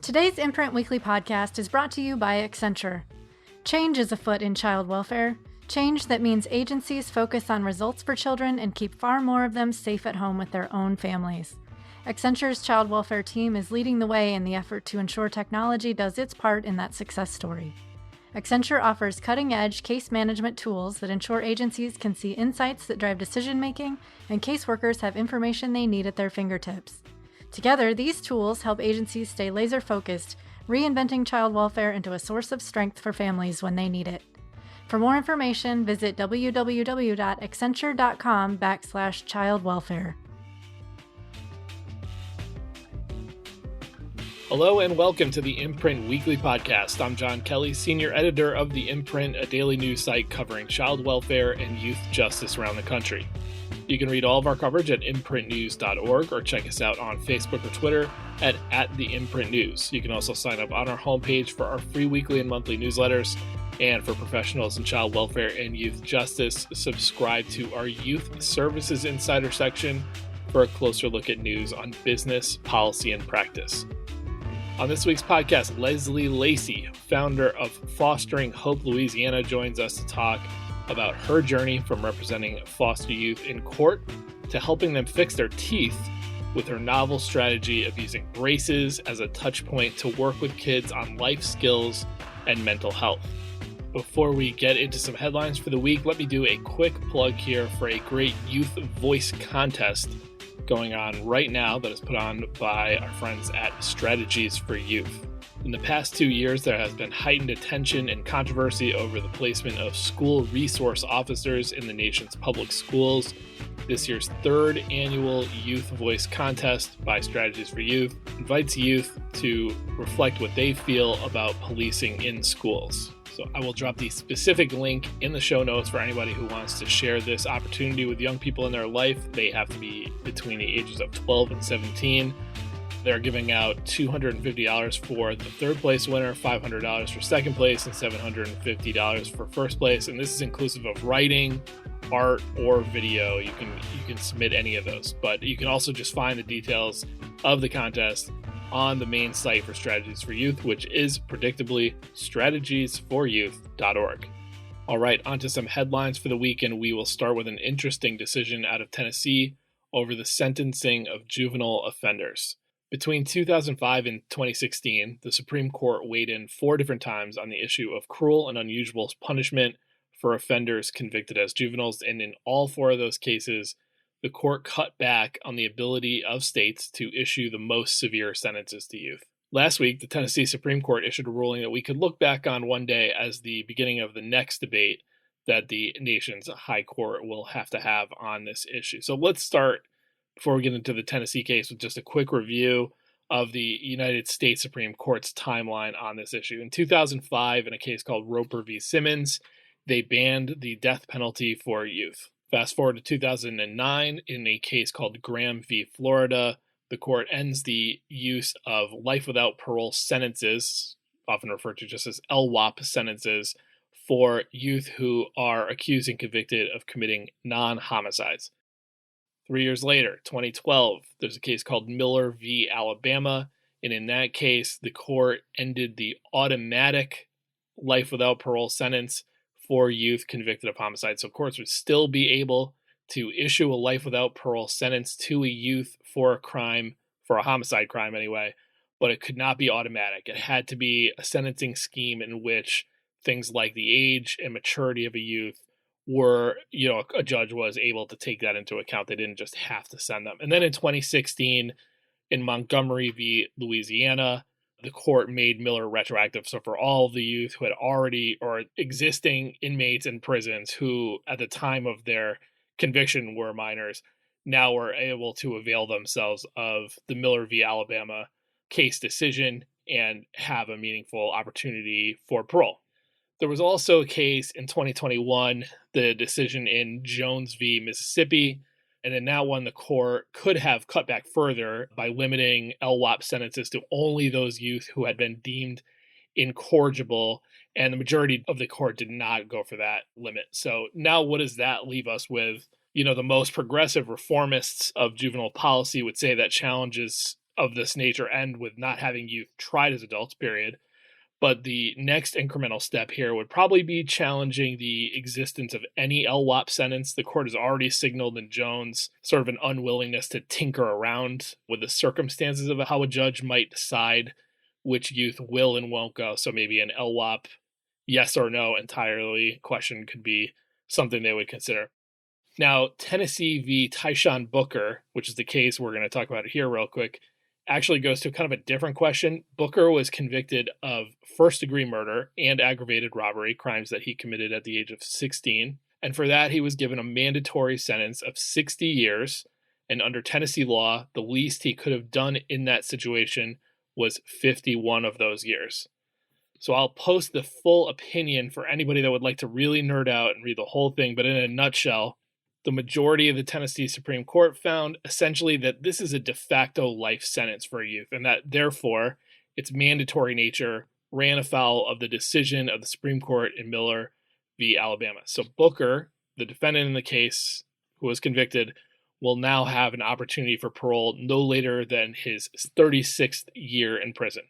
Today's Imprint Weekly podcast is brought to you by Accenture. Change is afoot in child welfare. Change that means agencies focus on results for children and keep far more of them safe at home with their own families. Accenture's child welfare team is leading the way in the effort to ensure technology does its part in that success story. Accenture offers cutting-edge case management tools that ensure agencies can see insights that drive decision-making and caseworkers have information they need at their fingertips. Together, these tools help agencies stay laser-focused, reinventing child welfare into a source of strength for families when they need it. For more information, visit www.accenture.com/childwelfare. Hello and welcome to the Imprint Weekly Podcast. I'm John Kelly, Senior Editor of the Imprint, a daily news site covering child welfare and youth justice around the country. You can read all of our coverage at imprintnews.org or check us out on Facebook or Twitter at @theimprintnews. You can also sign up on our homepage for our free weekly and monthly newsletters. And for professionals in child welfare and youth justice, subscribe to our Youth Services Insider section for a closer look at news on business, policy, and practice. On this week's podcast, Leslie Lacy, founder of Fostering Hope Louisiana, joins us to talk about her journey from representing foster youth in court to helping them fix their teeth with her novel strategy of using braces as a touch point to work with kids on life skills and mental health. Before we get into some headlines for the week, let me do a quick plug here for a great youth voice contest going on right now that is put on by our friends at Strategies for Youth. In the past 2 years, there has been heightened attention and controversy over the placement of school resource officers in the nation's public schools. This year's third annual Youth Voice Contest by Strategies for Youth invites youth to reflect what they feel about policing in schools. So I will drop the specific link in the show notes for anybody who wants to share this opportunity with young people in their life. They have to be between the ages of 12 and 17. They're giving out $250 for the third place winner, $500 for second place, and $750 for first place. And this is inclusive of writing, art, or video. You can submit any of those, but you can also just find the details of the contest on the main site for Strategies for Youth, which is predictably strategiesforyouth.org. All right, on to some headlines for the week, and we will start with an interesting decision out of Tennessee over the sentencing of juvenile offenders. Between 2005 and 2016, the Supreme Court weighed in 4 different times on the issue of cruel and unusual punishment for offenders convicted as juveniles, and in all 4 of those cases, the court cut back on the ability of states to issue the most severe sentences to youth. Last week, the Tennessee Supreme Court issued a ruling that we could look back on one day as the beginning of the next debate that the nation's high court will have to have on this issue. So let's start, before we get into the Tennessee case, with just a quick review of the United States Supreme Court's timeline on this issue. In 2005, in a case called Roper v. Simmons, they banned the death penalty for youth. Fast forward to 2009, in a case called Graham v. Florida, the court ends the use of life without parole sentences, often referred to just as LWOP sentences, for youth who are accused and convicted of committing non-homicides. 3 years later, 2012, there's a case called Miller v. Alabama, and in that case, the court ended the automatic life without parole sentence for youth convicted of homicide. So courts would still be able to issue a life without parole sentence to a youth for a crime, for a homicide crime anyway, but it could not be automatic. It had to be a sentencing scheme in which things like the age and maturity of a youth were, a judge was able to take that into account. They didn't just have to send them. And then in 2016, in Montgomery v. Louisiana, the court made Miller retroactive. So for all of the youth who had already, or existing inmates in prisons who at the time of their conviction were minors, now were able to avail themselves of the Miller v. Alabama case decision and have a meaningful opportunity for parole. There was also a case in 2021, the decision in Jones v. Mississippi, and in that one, the court could have cut back further by limiting LWOP sentences to only those youth who had been deemed incorrigible, and the majority of the court did not go for that limit. So now what does that leave us with? The most progressive reformists of juvenile policy would say that challenges of this nature end with not having youth tried as adults, period. But the next incremental step here would probably be challenging the existence of any LWOP sentence. The court has already signaled in Jones sort of an unwillingness to tinker around with the circumstances of how a judge might decide which youth will and won't go. So maybe an LWOP yes or no entirely question could be something they would consider. Now, Tennessee v. Tyshon Booker, which is the case we're going to talk about here real quick, actually goes to kind of a different question. Booker was convicted of first-degree murder and aggravated robbery, crimes that he committed at the age of 16. And for that, he was given a mandatory sentence of 60 years. And under Tennessee law, the least he could have done in that situation was 51 of those years. So I'll post the full opinion for anybody that would like to really nerd out and read the whole thing. But in a nutshell, the majority of the Tennessee Supreme Court found essentially that this is a de facto life sentence for a youth, and that therefore its mandatory nature ran afoul of the decision of the Supreme Court in Miller v. Alabama. So Booker, the defendant in the case who was convicted, will now have an opportunity for parole no later than his 36th year in prison.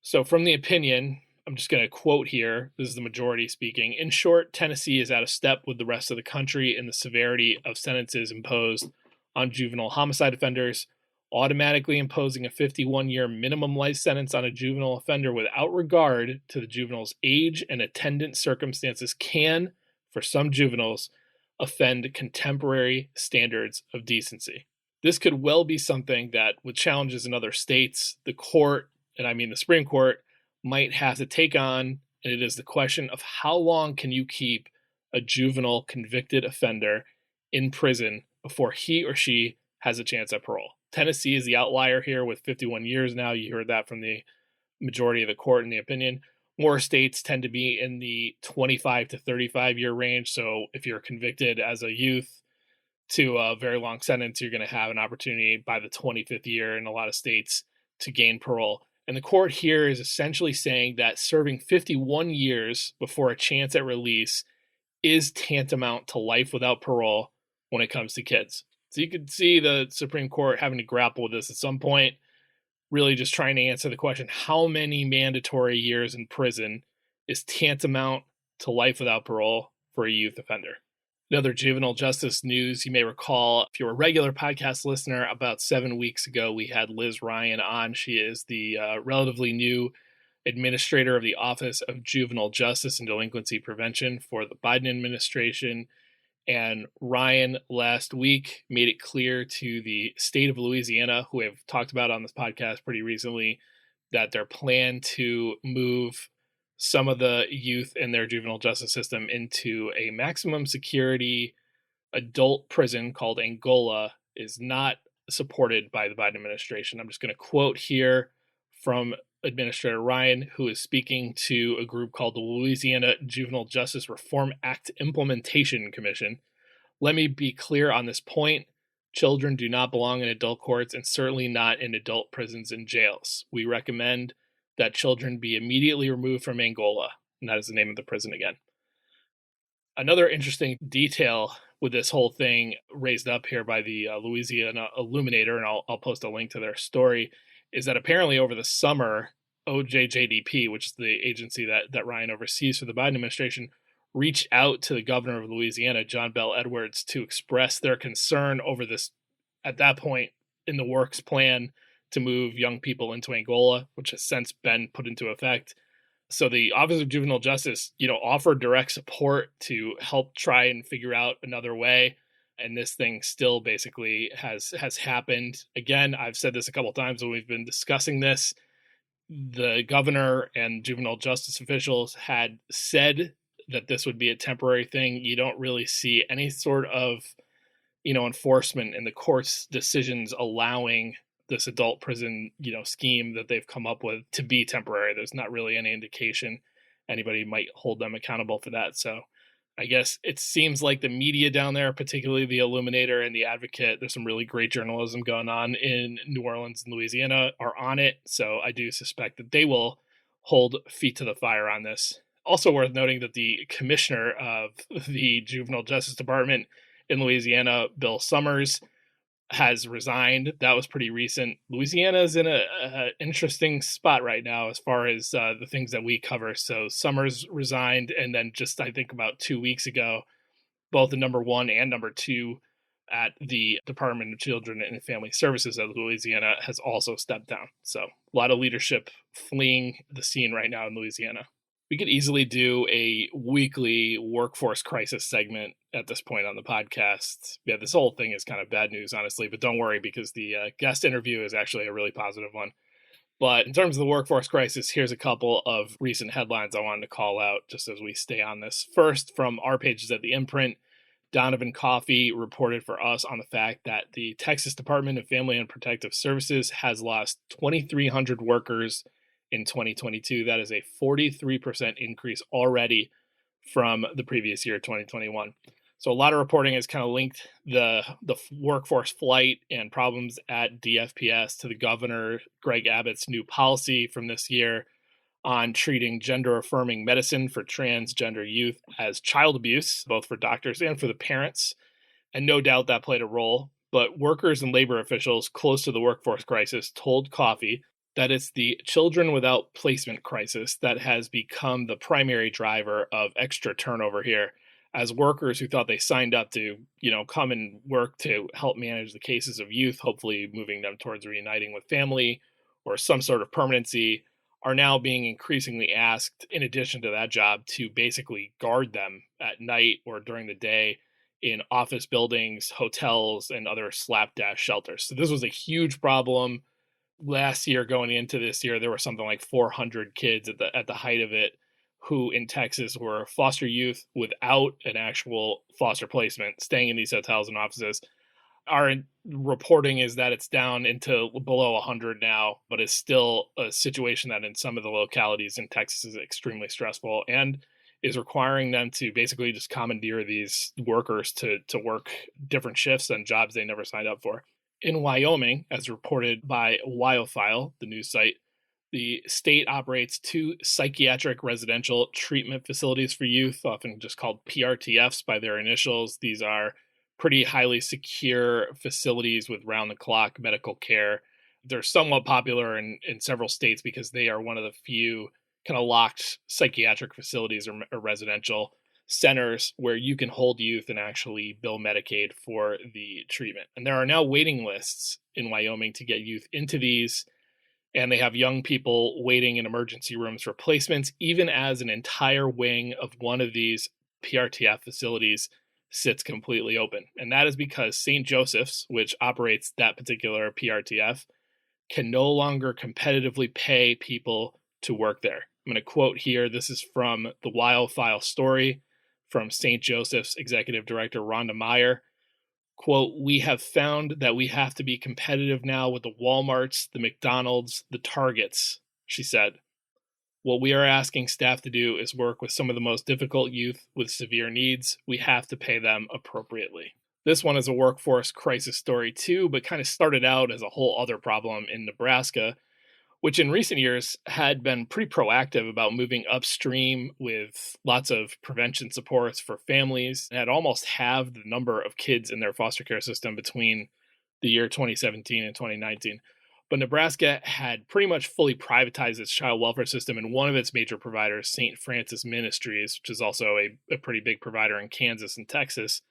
So from the opinion, I'm just going to quote here, this is the majority speaking. In short, Tennessee is out of step with the rest of the country in the severity of sentences imposed on juvenile homicide offenders, automatically imposing a 51-year minimum life sentence on a juvenile offender without regard to the juvenile's age and attendant circumstances can, for some juveniles, offend contemporary standards of decency. This could well be something that, with challenges in other states, the court, and I mean the Supreme Court, might have to take on, and it is the question of how long can you keep a juvenile convicted offender in prison before he or she has a chance at parole. Tennessee is the outlier here with 51 years now. You heard that from the majority of the court in the opinion. More states tend to be in the 25 to 35 year range. So if you're convicted as a youth to a very long sentence, you're going to have an opportunity by the 25th year in a lot of states to gain parole. And the court here is essentially saying that serving 51 years before a chance at release is tantamount to life without parole when it comes to kids. So you could see the Supreme Court having to grapple with this at some point, really just trying to answer the question, how many mandatory years in prison is tantamount to life without parole for a youth offender? Another juvenile justice news, you may recall, if you're a regular podcast listener, about 7 weeks ago, we had Liz Ryan on. She is the relatively new administrator of the Office of Juvenile Justice and Delinquency Prevention for the Biden administration. And Ryan last week made it clear to the state of Louisiana, who I've talked about on this podcast pretty recently, that their plan to move some of the youth in their juvenile justice system into a maximum security adult prison called Angola is not supported by the Biden administration. I'm just going to quote here from Administrator Ryan, who is speaking to a group called the Louisiana Juvenile Justice Reform Act Implementation Commission. Let me be clear on this point. Children do not belong in adult courts and certainly not in adult prisons and jails. We recommend that children be immediately removed from Angola. And that is the name of the prison again. Another interesting detail with this whole thing raised up here by the Louisiana Illuminator, and I'll post a link to their story, is that apparently over the summer, OJJDP, which is the agency that Ryan oversees for the Biden administration, reached out to the governor of Louisiana, John Bel Edwards, to express their concern over this, at that point, in the works plan to move young people into Angola, which has since been put into effect. So the Office of Juvenile Justice, offered direct support to help try and figure out another way. And this thing still basically has happened. Again, I've said this a couple of times when we've been discussing this. The governor and juvenile justice officials had said that this would be a temporary thing. You don't really see any sort of, enforcement in the court's decisions allowing this adult prison, scheme that they've come up with to be temporary. There's not really any indication anybody might hold them accountable for that. So I guess it seems like the media down there, particularly the Illuminator and the Advocate, there's some really great journalism going on in New Orleans and Louisiana, are on it. So I do suspect that they will hold feet to the fire on this. Also worth noting that the commissioner of the Juvenile Justice Department in Louisiana, Bill Summers, has resigned. That was pretty recent. Louisiana is in a interesting spot right now as far as the things that we cover. So Summers resigned, and then just I think about 2 weeks ago, both the number one and number two at the Department of Children and Family Services of Louisiana has also stepped down. So a lot of leadership fleeing the scene right now in Louisiana. We could easily do a weekly workforce crisis segment at this point on the podcast. Yeah, this whole thing is kind of bad news, honestly, but don't worry because the guest interview is actually a really positive one. But in terms of the workforce crisis, here's a couple of recent headlines I wanted to call out just as we stay on this. First, from our pages at the imprint, Donovan Coffey reported for us on the fact that the Texas Department of Family and Protective Services has lost 2,300 workers in 2022. That is a 43% increase already from the previous year, 2021. So a lot of reporting has kind of linked the workforce flight and problems at DFPS to the governor Greg Abbott's new policy from this year on treating gender-affirming medicine for transgender youth as child abuse, both for doctors and for the parents. And no doubt that played a role. But workers and labor officials close to the workforce crisis told Coffey that it's the children without placement crisis that has become the primary driver of extra turnover here, as workers who thought they signed up to, come and work to help manage the cases of youth, hopefully moving them towards reuniting with family or some sort of permanency, are now being increasingly asked, in addition to that job, to basically guard them at night or during the day in office buildings, hotels, and other slapdash shelters. So this was a huge problem. Last year, going into this year, there were something like 400 kids at the height of it who in Texas were foster youth without an actual foster placement, staying in these hotels and offices. Our reporting is that it's down into below 100 now, but it's still a situation that in some of the localities in Texas is extremely stressful and is requiring them to basically just commandeer these workers to work different shifts and jobs they never signed up for. In Wyoming, as reported by WyoFile, the news site, the state operates 2 psychiatric residential treatment facilities for youth, often just called PRTFs by their initials. These are pretty highly secure facilities with round-the-clock medical care. They're somewhat popular in several states because they are one of the few kind of locked psychiatric facilities or residential centers where you can hold youth and actually bill Medicaid for the treatment. And there are now waiting lists in Wyoming to get youth into these, and they have young people waiting in emergency rooms for placements, even as an entire wing of one of these PRTF facilities sits completely open. And that is because St. Joseph's, which operates that particular PRTF, can no longer competitively pay people to work there. I'm going to quote here. This is from the WyoFile story from St. Joseph's Executive Director Rhonda Meyer. Quote, "We have found that we have to be competitive now with the Walmarts, the McDonald's, the Targets," she said. "What we are asking staff to do is work with some of the most difficult youth with severe needs. We have to pay them appropriately." This one is a workforce crisis story too, but kind of started out as a whole other problem in Nebraska, which in recent years had been pretty proactive about moving upstream with lots of prevention supports for families, and had almost halved the number of kids in their foster care system between the year 2017 and 2019. But Nebraska had pretty much fully privatized its child welfare system, and one of its major providers, St. Francis Ministries, which is also a pretty big provider in Kansas and Texas,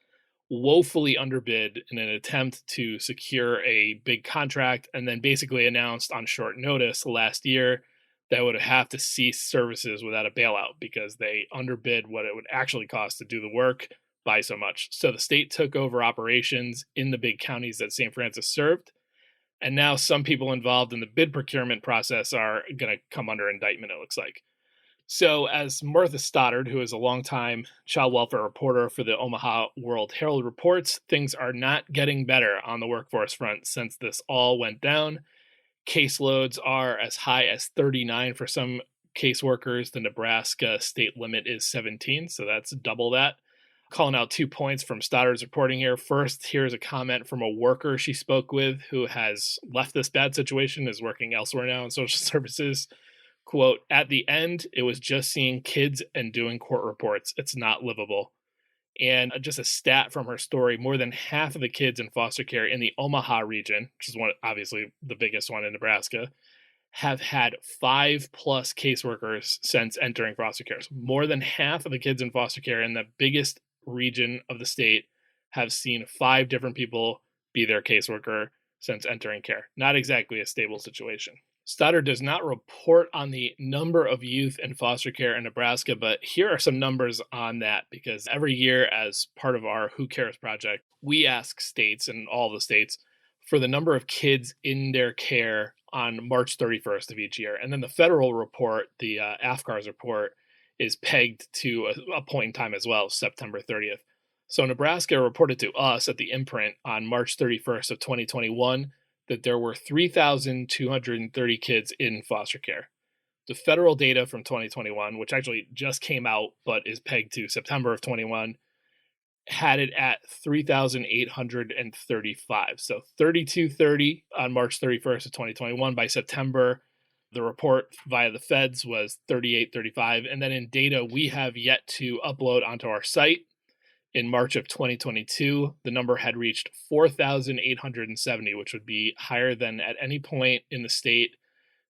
woefully underbid in an attempt to secure a big contract, and then basically announced on short notice last year that would have to cease services without a bailout because they underbid what it would actually cost to do the work by so much. So the state took over operations in the big counties that St. Francis served, and now some people involved in the bid procurement process are going to come under indictment, it looks like. So as Martha Stoddard, who is a longtime child welfare reporter for the Omaha World Herald, reports, things are not getting better on the workforce front since this all went down. Caseloads are as high as 39 for some caseworkers. The Nebraska state limit is 17, so that's double that. Calling out 2 points from Stoddard's reporting here. First, here's a comment from a worker she spoke with who has left this bad situation, is working elsewhere now in social services. Quote, "At the end, it was just seeing kids and doing court reports. It's not livable." And just a stat from her story, more than half of the kids in foster care in the Omaha region, which is obviously the biggest one in Nebraska, have had 5+ caseworkers since entering foster care. So more than half of the kids in foster care in the biggest region of the state have seen 5 different people be their caseworker since entering care. Not exactly a stable situation. Stoddard does not report on the number of youth in foster care in Nebraska, but here are some numbers on that, because every year as part of our Who Cares project, we ask states, and all the states, for the number of kids in their care on March 31st of each year. And then the federal report, the AFCARS report, is pegged to a point in time as well, September 30th. So Nebraska reported to us at the imprint on March 31st of 2021 that there were 3,230 kids in foster care. The federal data from 2021, which actually just came out but is pegged to September of 21, had it at 3,835. So 3,230 on March 31st of 2021. By September, the report via the feds was 3,835. And then in data we have yet to upload onto our site, in March of 2022, the number had reached 4,870, which would be higher than at any point in the state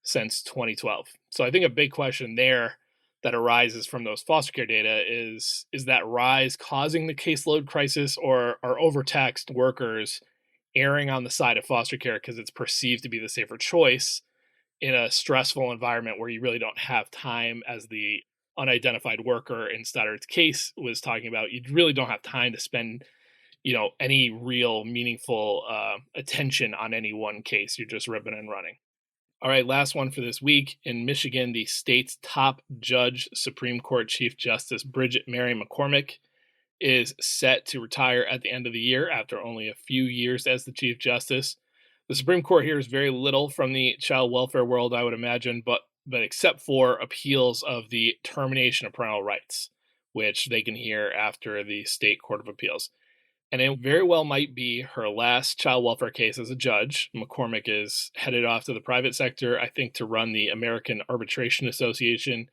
since 2012. So I think a big question there that arises from those foster care data is that rise causing the caseload crisis, or are overtaxed workers erring on the side of foster care because it's perceived to be the safer choice in a stressful environment where you really don't have time, as the unidentified worker in Stoddard's case was talking about. You really don't have time to spend, any real meaningful attention on any one case. You're just ripping and running. All right, last one for this week. In Michigan, the state's top judge, Supreme Court Chief Justice Bridget Mary McCormick, is set to retire at the end of the year after only a few years as the Chief Justice. The Supreme Court hears very little from the child welfare world, I would imagine, but except for appeals of the termination of parental rights, which they can hear after the State Court of Appeals. And it very well might be her last child welfare case as a judge. McCormick is headed off to the private sector, I think, to run the American Arbitration Association.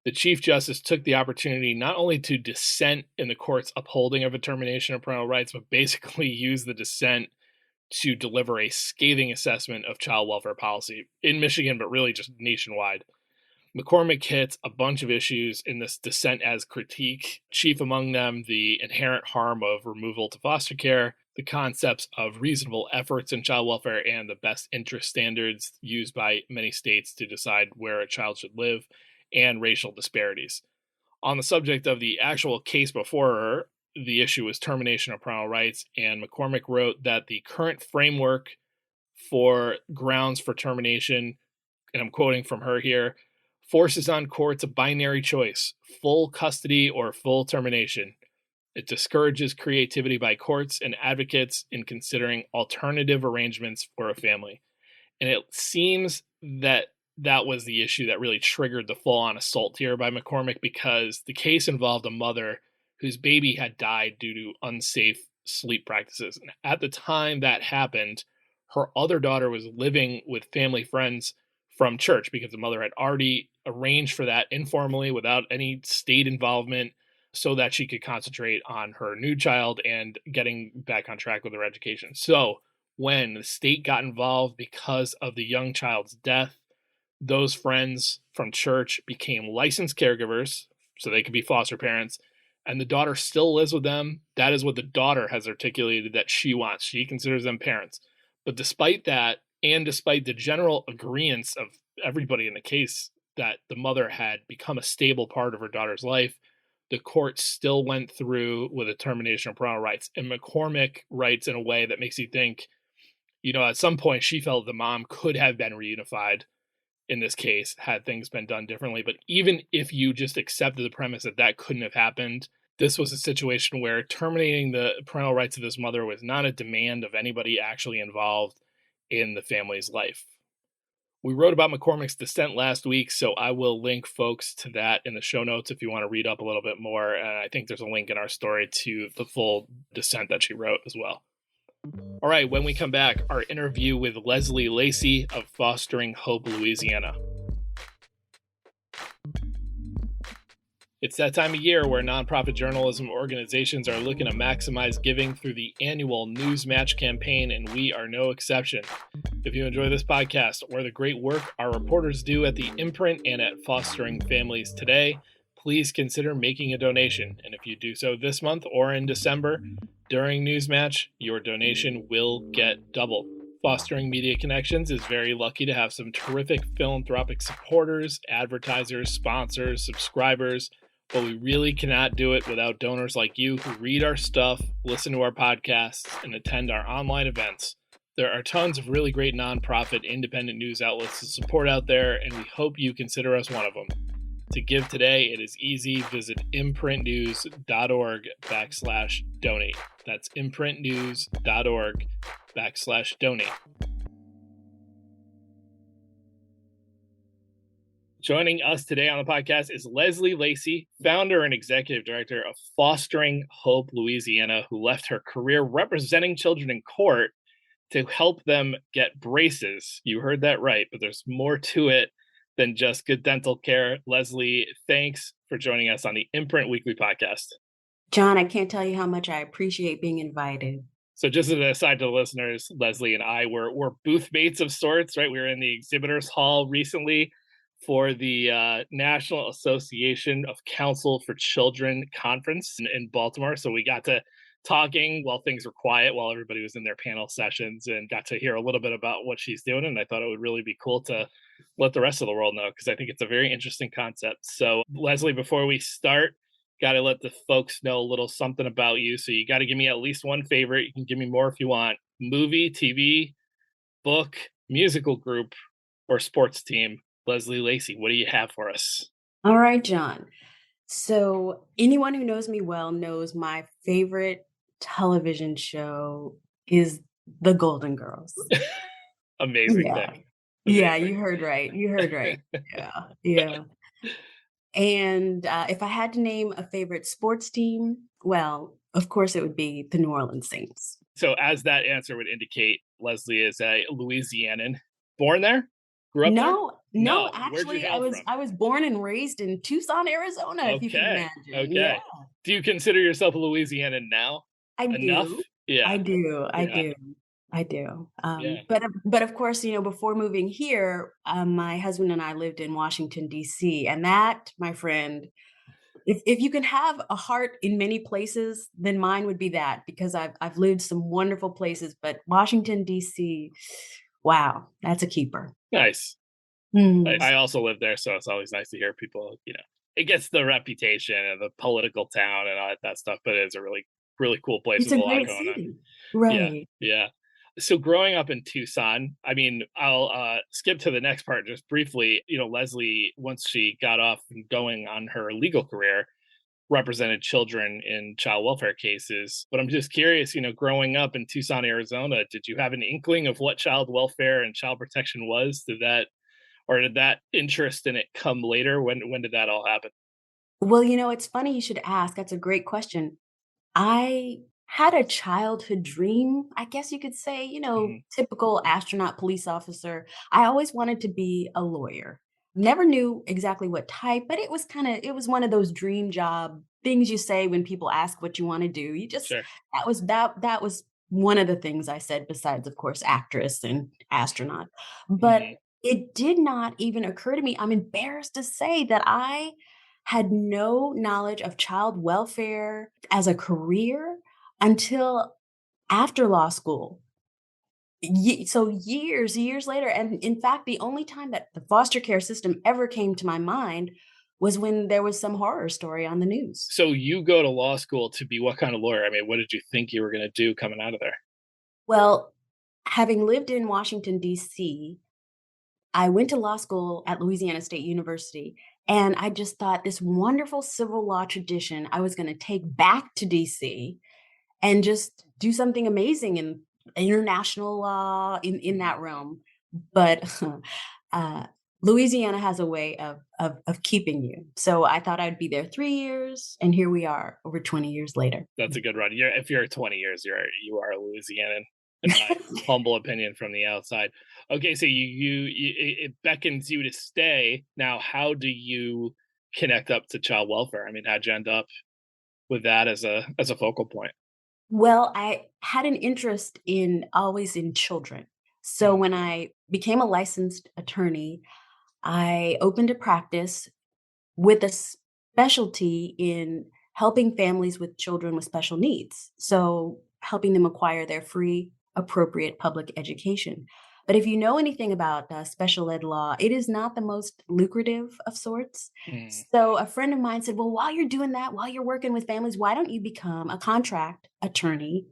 The Chief Justice took the opportunity not only to dissent in the court's upholding of a termination of parental rights, but basically use the dissent to deliver a scathing assessment of child welfare policy in Michigan, but really just nationwide. McCormick hits a bunch of issues in this dissent as critique, chief among them the inherent harm of removal to foster care, the concepts of reasonable efforts in child welfare, and the best interest standards used by many states to decide where a child should live, and racial disparities. On the subject of the actual case before her, the issue was termination of parental rights, and McCormick wrote that the current framework for grounds for termination, and I'm quoting from her here, forces on courts a binary choice, full custody or full termination. It discourages creativity by courts and advocates in considering alternative arrangements for a family. And it seems that was the issue that really triggered the full-on assault here by McCormick, because the case involved a mother whose baby had died due to unsafe sleep practices. And at the time that happened, her other daughter was living with family friends from church, because the mother had already arranged for that informally without any state involvement, so that she could concentrate on her new child and getting back on track with her education. So when the state got involved because of the young child's death, those friends from church became licensed caregivers, so they could be foster parents, and the daughter still lives with them. That is what the daughter has articulated that she wants. She considers them parents. But despite that, and despite the general agreement of everybody in the case that the mother had become a stable part of her daughter's life, the court still went through with a termination of parental rights. And McCormick writes in a way that makes you think, at some point she felt the mom could have been reunified in this case had things been done differently. But even if you just accepted the premise that couldn't have happened, this was a situation where terminating the parental rights of this mother was not a demand of anybody actually involved in the family's life. We wrote about McCormick's dissent last week, so I will link folks to that in the show notes if you want to read up a little bit more. And I think there's a link in our story to the full dissent that she wrote as well. All right, when we come back, our interview with Leslie Lacy of Fostering Hope, Louisiana. It's that time of year where nonprofit journalism organizations are looking to maximize giving through the annual Newsmatch campaign, and we are no exception. If you enjoy this podcast or the great work our reporters do at the Imprint and at Fostering Families Today, please consider making a donation. And if you do so this month or in December during Newsmatch, your donation will get doubled. Fostering Media Connections is very lucky to have some terrific philanthropic supporters, advertisers, sponsors, subscribers, but we really cannot do it without donors like you who read our stuff, listen to our podcasts, and attend our online events. There are tons of really great nonprofit independent news outlets to support out there, and we hope you consider us one of them. To give today, it is easy. Visit imprintnews.org/donate. That's imprintnews.org/donate. Joining us today on the podcast is Lacy, founder and executive director of Fostering Hope Louisiana, who left her career representing children in court to help them get braces. You heard that right, but there's more to it than just good dental care. Lacy, thanks for joining us on the Imprint Weekly Podcast. John, I can't tell you how much I appreciate being invited. So just as an aside to the listeners, Lacy and I were booth mates of sorts, right? We were in the exhibitors hall recently for the National Association of Counsel for Children conference in Baltimore. So we got to talking while things were quiet, while everybody was in their panel sessions, and got to hear a little bit about what she's doing. And I thought it would really be cool to let the rest of the world know, because I think it's a very interesting concept. So Lacy, before we start, got to let the folks know a little something about you. So you got to give me at least one favorite. You can give me more if you want. Movie, TV, book, musical group, or sports team. Lacy, what do you have for us? All right, John. So anyone who knows me well knows my favorite television show is The Golden Girls. Amazing Yeah. thing. Yeah, you heard right. Yeah. And if I had to name a favorite sports team, well, of course it would be the New Orleans Saints. So as that answer would indicate, Lacy is a Louisianan. Born there? Grew up there? No, Where'd you actually hail from? I was born and raised in Tucson, Arizona, if you can imagine. Okay. Yeah. Do you consider yourself a Louisianan now? I Enough? do. Yeah. I do. Yeah. But of course, before moving here, my husband and I lived in Washington, D.C. And that, my friend, if you can have a heart in many places, then mine would be that, because I've lived some wonderful places, but Washington, D.C., wow, that's a keeper. Nice. Mm. I also live there, so it's always nice to hear people, it gets the reputation and the political town and all that stuff, but it's a really, really cool place It's with a a lot great going on. city. Right. Yeah. So growing up in Tucson, I mean, I'll skip to the next part just briefly. Lacy, once she got off and going on her legal career, represented children in child welfare cases. But I'm just curious, growing up in Tucson, Arizona, did you have an inkling of what child welfare and child protection was? Did that interest in it come later? When did that all happen? Well, it's funny you should ask. That's a great question. I had a childhood dream, I guess you could say, typical astronaut police officer. I always wanted to be a lawyer. Never knew exactly what type, but it was one of those dream job things you say when people ask what you want to do. Sure. That was one of the things I said, besides, of course, actress and astronaut. But it did not even occur to me. I'm embarrassed to say that I had no knowledge of child welfare as a career until after law school. So years later. And in fact, the only time that the foster care system ever came to my mind was when there was some horror story on the news. So you go to law school to be what kind of lawyer? I mean, what did you think you were going to do coming out of there? Well, having lived in Washington, D.C., I went to law school at Louisiana State University, and I just thought this wonderful civil law tradition I was going to take back to DC and just do something amazing in international law in that realm. But Louisiana has a way of keeping you. So I thought I'd be there 3 years, and here we are over 20 years later. That's a good run. If you're 20 years, you are a Louisianan, in my humble opinion from the outside. Okay, so it beckons you to stay. Now, how do you connect up to child welfare? I mean, how'd you end up with that as a focal point? Well, I had an interest in always in children. So Mm, when I became a licensed attorney, I opened a practice with a specialty in helping families with children with special needs. So, helping them acquire their free, appropriate public education. But if you know anything about special ed law, it is not the most lucrative of sorts. mm. So, a friend of mine said, well, while you're doing that, while you're working with families, why don't you become a contract attorney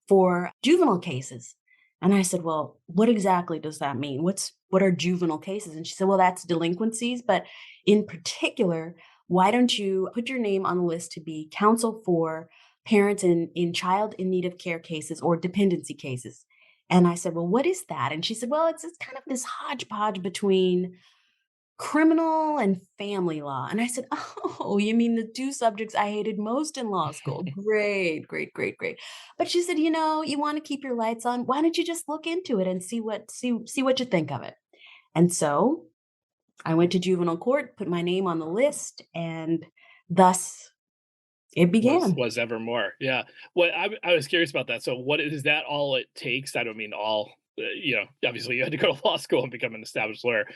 for juvenile cases? And I said, well, what exactly does that mean? What are juvenile cases? And she said, well, that's delinquencies, but in particular, why don't you put your name on the list to be counsel for parents in child in need of care cases or dependency cases? And I said, well, what is that? And she said, well, it's kind of this hodgepodge between criminal and family law. And I said, oh, you mean the two subjects I hated most in law school? Great, great, great, great. But she said, you want to keep your lights on. Why don't you just look into it and see what you think of it? And so I went to juvenile court, put my name on the list, and thus it began. Was ever more, yeah. What I was curious about that. So, what is that all it takes? I don't mean all. Obviously, you had to go to law school and become an established lawyer.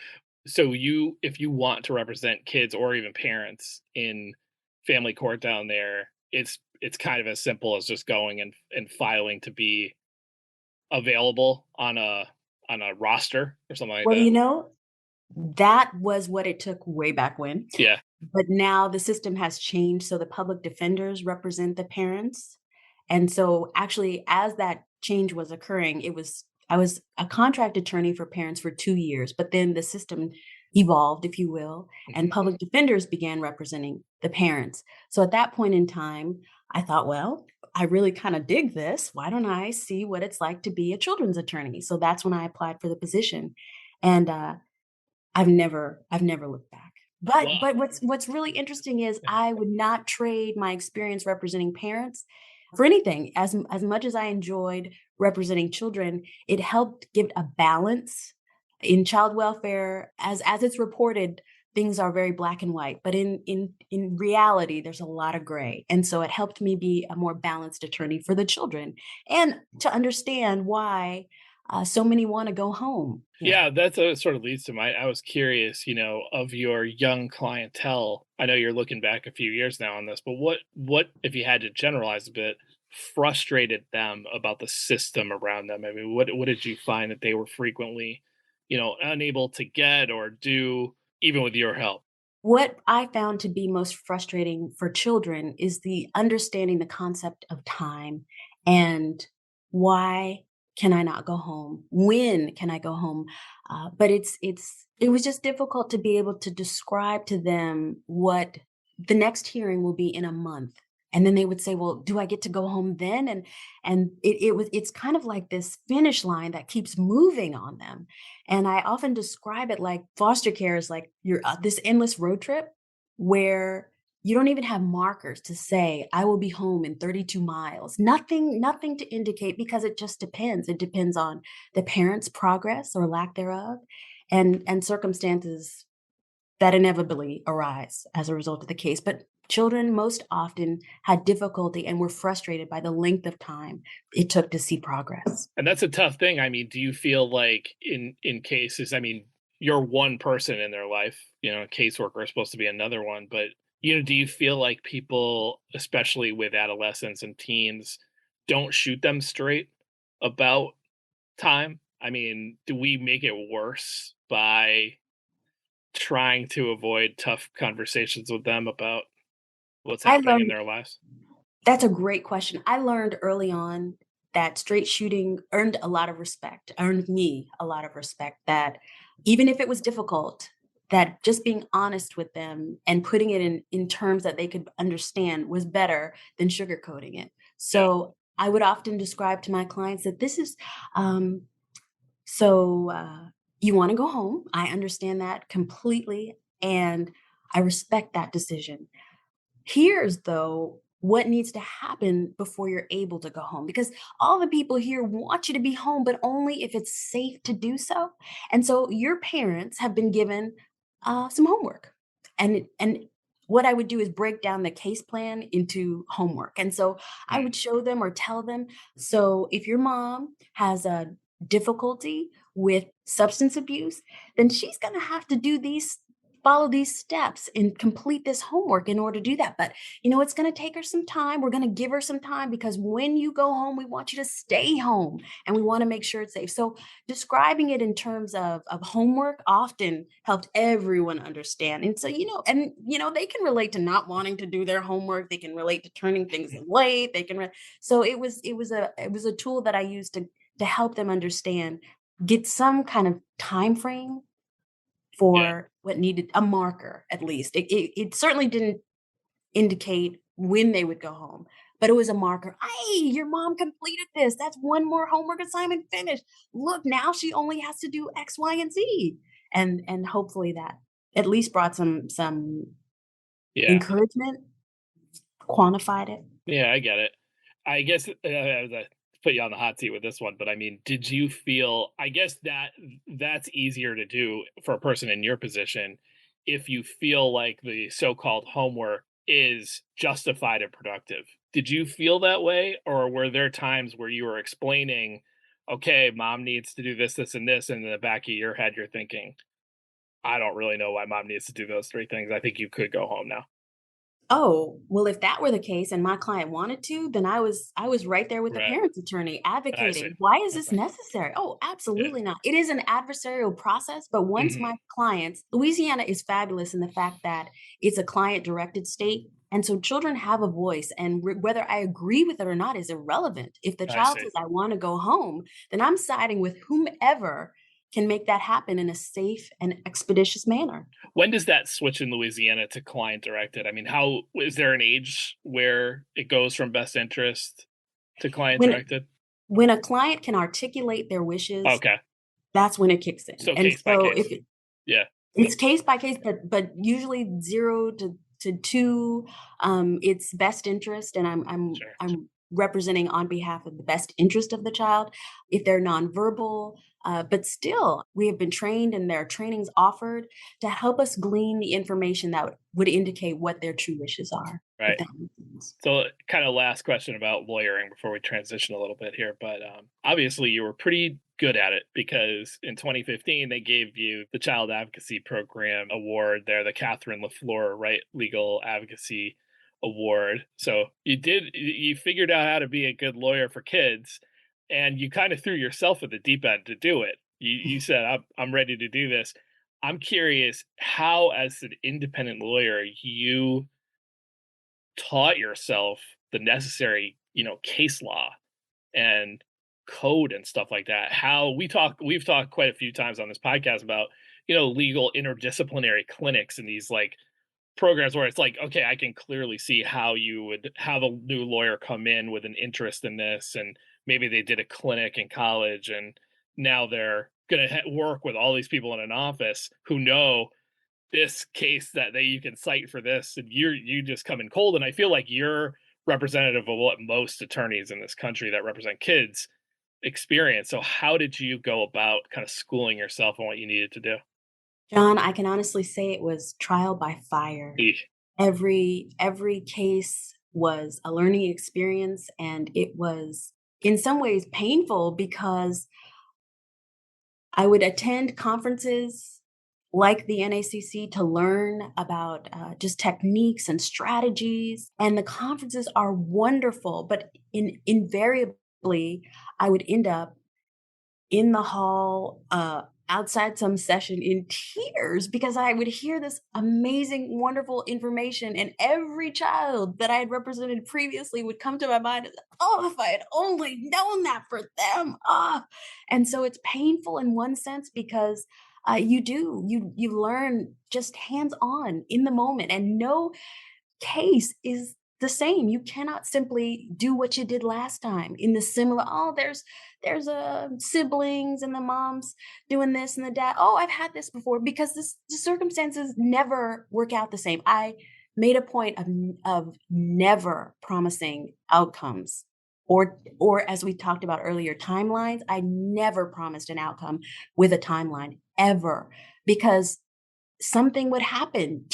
So, if you want to represent kids or even parents in family court down there, it's kind of as simple as just going and filing to be available on a roster or something like Well, that. that was what it took way back when. Yeah. But now the system has changed, so the public defenders represent the parents. And so actually, as that change was occurring, I was a contract attorney for parents for 2 years, but then the system evolved, if you will, and Mhm. public defenders began representing the parents. So at that point in time, I thought, well, I really kind of dig this. Why don't I see what it's like to be a children's attorney? So that's when I applied for the position. And I've never looked back. Well, But what's really interesting is I would not trade my experience representing parents for anything. As much as I enjoyed representing children, it helped give a balance in child welfare. As it's reported, things are very black and white, but in reality, there's a lot of gray. And so it helped me be a more balanced attorney for the children and to understand why so many want to go home. Yeah. yeah, that's what sort of leads to my. I was curious, of your young clientele. I know you're looking back a few years now on this, but what if you had to generalize a bit, frustrated them about the system around them? I mean, what did you find that they were frequently, unable to get or do, even with your help? What I found to be most frustrating for children is the understanding the concept of time and why can I not go home? When can I go home? But it was just difficult to be able to describe to them what the next hearing will be in a month. And then they would say, well, do I get to go home then? And it's kind of like this finish line that keeps moving on them. And I often describe it like foster care is like you're this endless road trip where you don't even have markers to say, I will be home in 32 miles. Nothing to indicate because it just depends. It depends on the parent's progress or lack thereof and circumstances that inevitably arise as a result of the case. But children most often had difficulty and were frustrated by the length of time it took to see progress. And that's a tough thing. I mean, do you feel like in cases, I mean, you're one person in their life, a caseworker is supposed to be another one, but do you feel like people, especially with adolescents and teens, don't shoot them straight about time? I mean, do we make it worse by trying to avoid tough conversations with them about what's I happening in learned their lives? That's a great question. I learned early on that straight shooting earned a lot of respect, earned me a lot of respect, that even if it was difficult, that just being honest with them and putting it in terms that they could understand was better than sugarcoating it. Yeah. So I would often describe to my clients that this is um, so you want to go home. I understand that completely. And I respect that decision. Here's though what needs to happen before you're able to go home because all the people here want you to be home, but only if it's safe to do so. And so your parents have been given some homework. And what I would do is break down the case plan into homework. And so I Mm. would show them or tell them, so if your mom has a difficulty with substance abuse, then she's going to have to follow these steps and complete this homework in order to do that. But it's going to take her some time. We're going to give her some time, because when you go home, we want you to stay home and we want to make sure it's safe. So describing it in terms of homework often helped everyone understand. And so, they can relate to not wanting to do their homework. They can relate to turning things in late. So it was a tool that I used to help them understand, get some kind of time frame Yeah. for what needed, a marker at least. It certainly didn't indicate when they would go home, but it was a marker. Hey, your mom completed this. That's one more homework assignment finished. Look, now she only has to do X, Y, and Z. And hopefully that at least brought some Yeah. encouragement, quantified it. Yeah, I get it. I guess I put you on the hot seat with this one, but I mean, did you feel? I guess that's easier to do for a person in your position if you feel like the so-called homework is justified and productive. Did you feel that way, or were there times where you were explaining, okay, mom needs to do this, this, and this, and in the back of your head, you're thinking, I don't really know why mom needs to do those three things. I think you could go home now. Oh, well, if that were the case and my client wanted to, then I was right there with the Right. parents attorney I see. advocating. Why is this Okay. necessary? Oh, Yeah. absolutely not. It is an adversarial process, but once Hmm. my clients, Louisiana is fabulous in the fact that it's a client directed state. And so children have a voice, and whether I agree with it or not is irrelevant. If the I child see. says, I want to go home, then I'm siding with whomever can make that happen in a safe and expeditious manner. When does that switch in Louisiana to client directed? I mean, how is there an age where it goes from best interest to client When directed? when a client can articulate their wishes, Okay. that's when it kicks in. So And case by so case. Yeah. it's case by case, but usually 0 to 2, it's best interest, and Sure. I'm representing on behalf of the best interest of the child. If they're nonverbal, but still, we have been trained and there are trainings offered to help us glean the information that would indicate what their true wishes are, if Right. that makes sense. So, kind of last question about lawyering before we transition a little bit here. But obviously, you were pretty good at it because in 2015 they gave you the Child Advocacy Program Award. There, the Catherine LaFleur Right Legal Advocacy Award. So you figured out how to be a good lawyer for kids, and you kind of threw yourself at the deep end to do it. You said, I'm ready to do this." I'm curious how, as an independent lawyer, you taught yourself the necessary, case law and code and stuff like that. How we've talked quite a few times on this podcast about, legal interdisciplinary clinics and these like programs where it's like, okay, I can clearly see how you would have a new lawyer come in with an interest in this, and maybe they did a clinic in college, and now they're going to work with all these people in an office who know this case that you can cite for this, and you just come in cold. And I feel like you're representative of what most attorneys in this country that represent kids experience. So how did you go about kind of schooling yourself on what you needed to do? John, I can honestly say it was trial by fire. Eesh. Every case was a learning experience, and it was in some ways painful because I would attend conferences like the NACC to learn about just techniques and strategies. And the conferences are wonderful, but invariably, I would end up in the hall, outside some session in tears because I would hear this amazing, wonderful information, and every child that I had represented previously would come to my mind as, oh, if I had only known that for them. Ah. And so it's painful in one sense because you learn just hands on in the moment, and no case is the same. You cannot simply do what you did last time in the similar, oh, there's siblings and the mom's doing this and the dad. Oh, I've had this before, because the circumstances never work out the same. I made a point of never promising outcomes, or as we talked about earlier, timelines. I never promised an outcome with a timeline ever, because something would happen.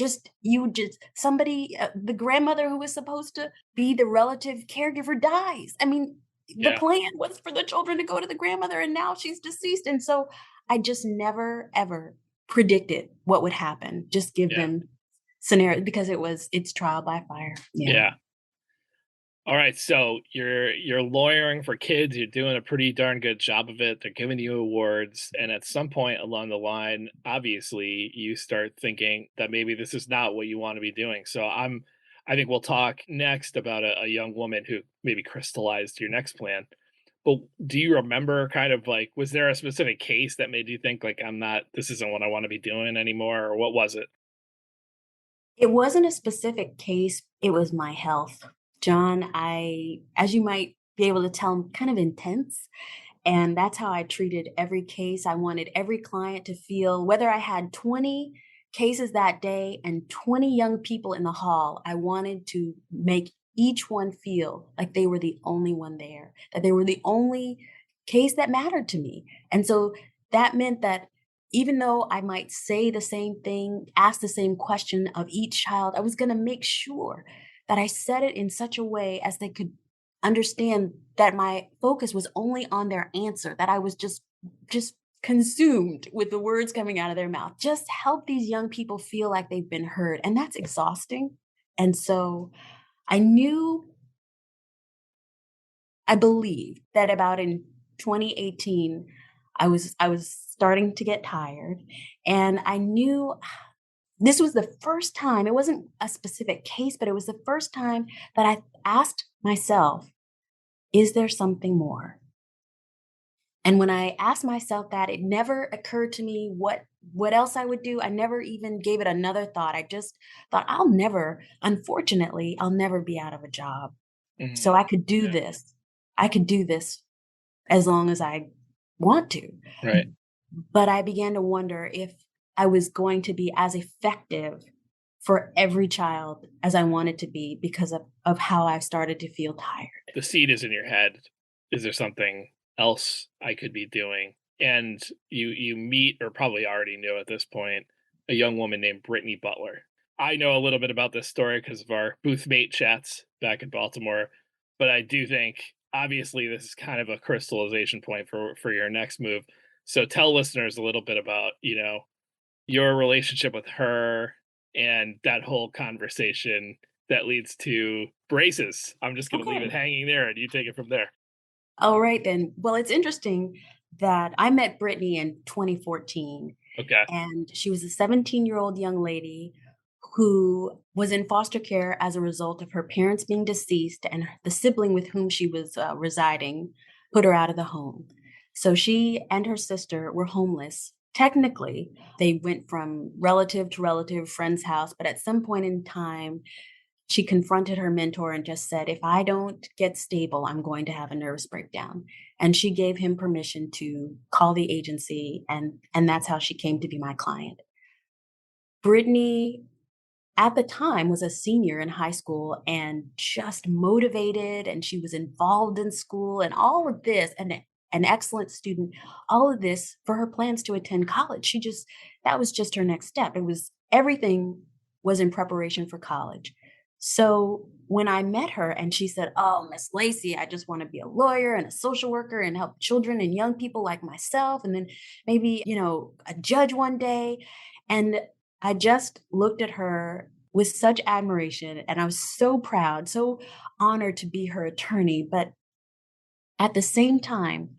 Somebody, the grandmother who was supposed to be the relative caregiver dies. I mean, the Yeah. plan was for the children to go to the grandmother, and now she's deceased. And so I just never, ever predicted what would happen. Just give Yeah. them scenarios because it's trial by fire. Yeah. Yeah. All right, so you're lawyering for kids. You're doing a pretty darn good job of it. They're giving you awards, and at some point along the line, obviously, you start thinking that maybe this is not what you want to be doing. So I think we'll talk next about a young woman who maybe crystallized your next plan. But do you remember kind of like, was there a specific case that made you think like, this isn't what I want to be doing anymore, or what was it? It wasn't a specific case, it was my health. John, as you might be able to tell, I'm kind of intense. And that's how I treated every case. I wanted every client to feel, whether I had 20 cases that day and 20 young people in the hall, I wanted to make each one feel like they were the only one there, that they were the only case that mattered to me. And so that meant that even though I might say the same thing, ask the same question of each child, I was going to make sure that I said it in such a way as they could understand that my focus was only on their answer, that I was just consumed with the words coming out of their mouth. Just help these young people feel like they've been heard. And that's exhausting. And so I knew, I believed that about in 2018, I was starting to get tired. And I knew this was the first time, it wasn't a specific case, but it was the first time that I asked myself, is there something more? And when I asked myself that, it never occurred to me what else I would do. I never even gave it another thought. I just thought, unfortunately, I'll never be out of a job. So Mhm. I could do Yeah. this. I could do this as long as I want to. Right. But I began to wonder if I was going to be as effective for every child as I wanted to be because of how I started to feel tired. The seed is in your head. Is there something else I could be doing? And you meet, or probably already knew at this point, a young woman named Brittany Butler. I know a little bit about this story because of our booth mate chats back in Baltimore, but I do think obviously this is kind of a crystallization point for your next move. So tell listeners a little bit about, your relationship with her and that whole conversation that leads to braces. I'm just going to leave it Okay. hanging there and you take it from there. All right, then. Well, it's interesting that I met Brittany in 2014, Okay. and she was a 17-year-old young lady who was in foster care as a result of her parents being deceased, and the sibling with whom she was residing put her out of the home. So she and her sister were homeless. Technically, they went from relative to relative, friend's house, but at some point in time, she confronted her mentor and just said, if I don't get stable, I'm going to have a nervous breakdown. And she gave him permission to call the agency, and that's how she came to be my client. Brittany, at the time, was a senior in high school and just motivated, and she was involved in school and all of this, and an excellent student, all of this for her plans to attend college. That was just her next step. Everything was in preparation for college. So when I met her and she said, "Oh, Miss Lacy, I just want to be a lawyer and a social worker and help children and young people like myself, and then maybe, a judge one day." And I just looked at her with such admiration, and I was so proud, so honored to be her attorney. But at the same time,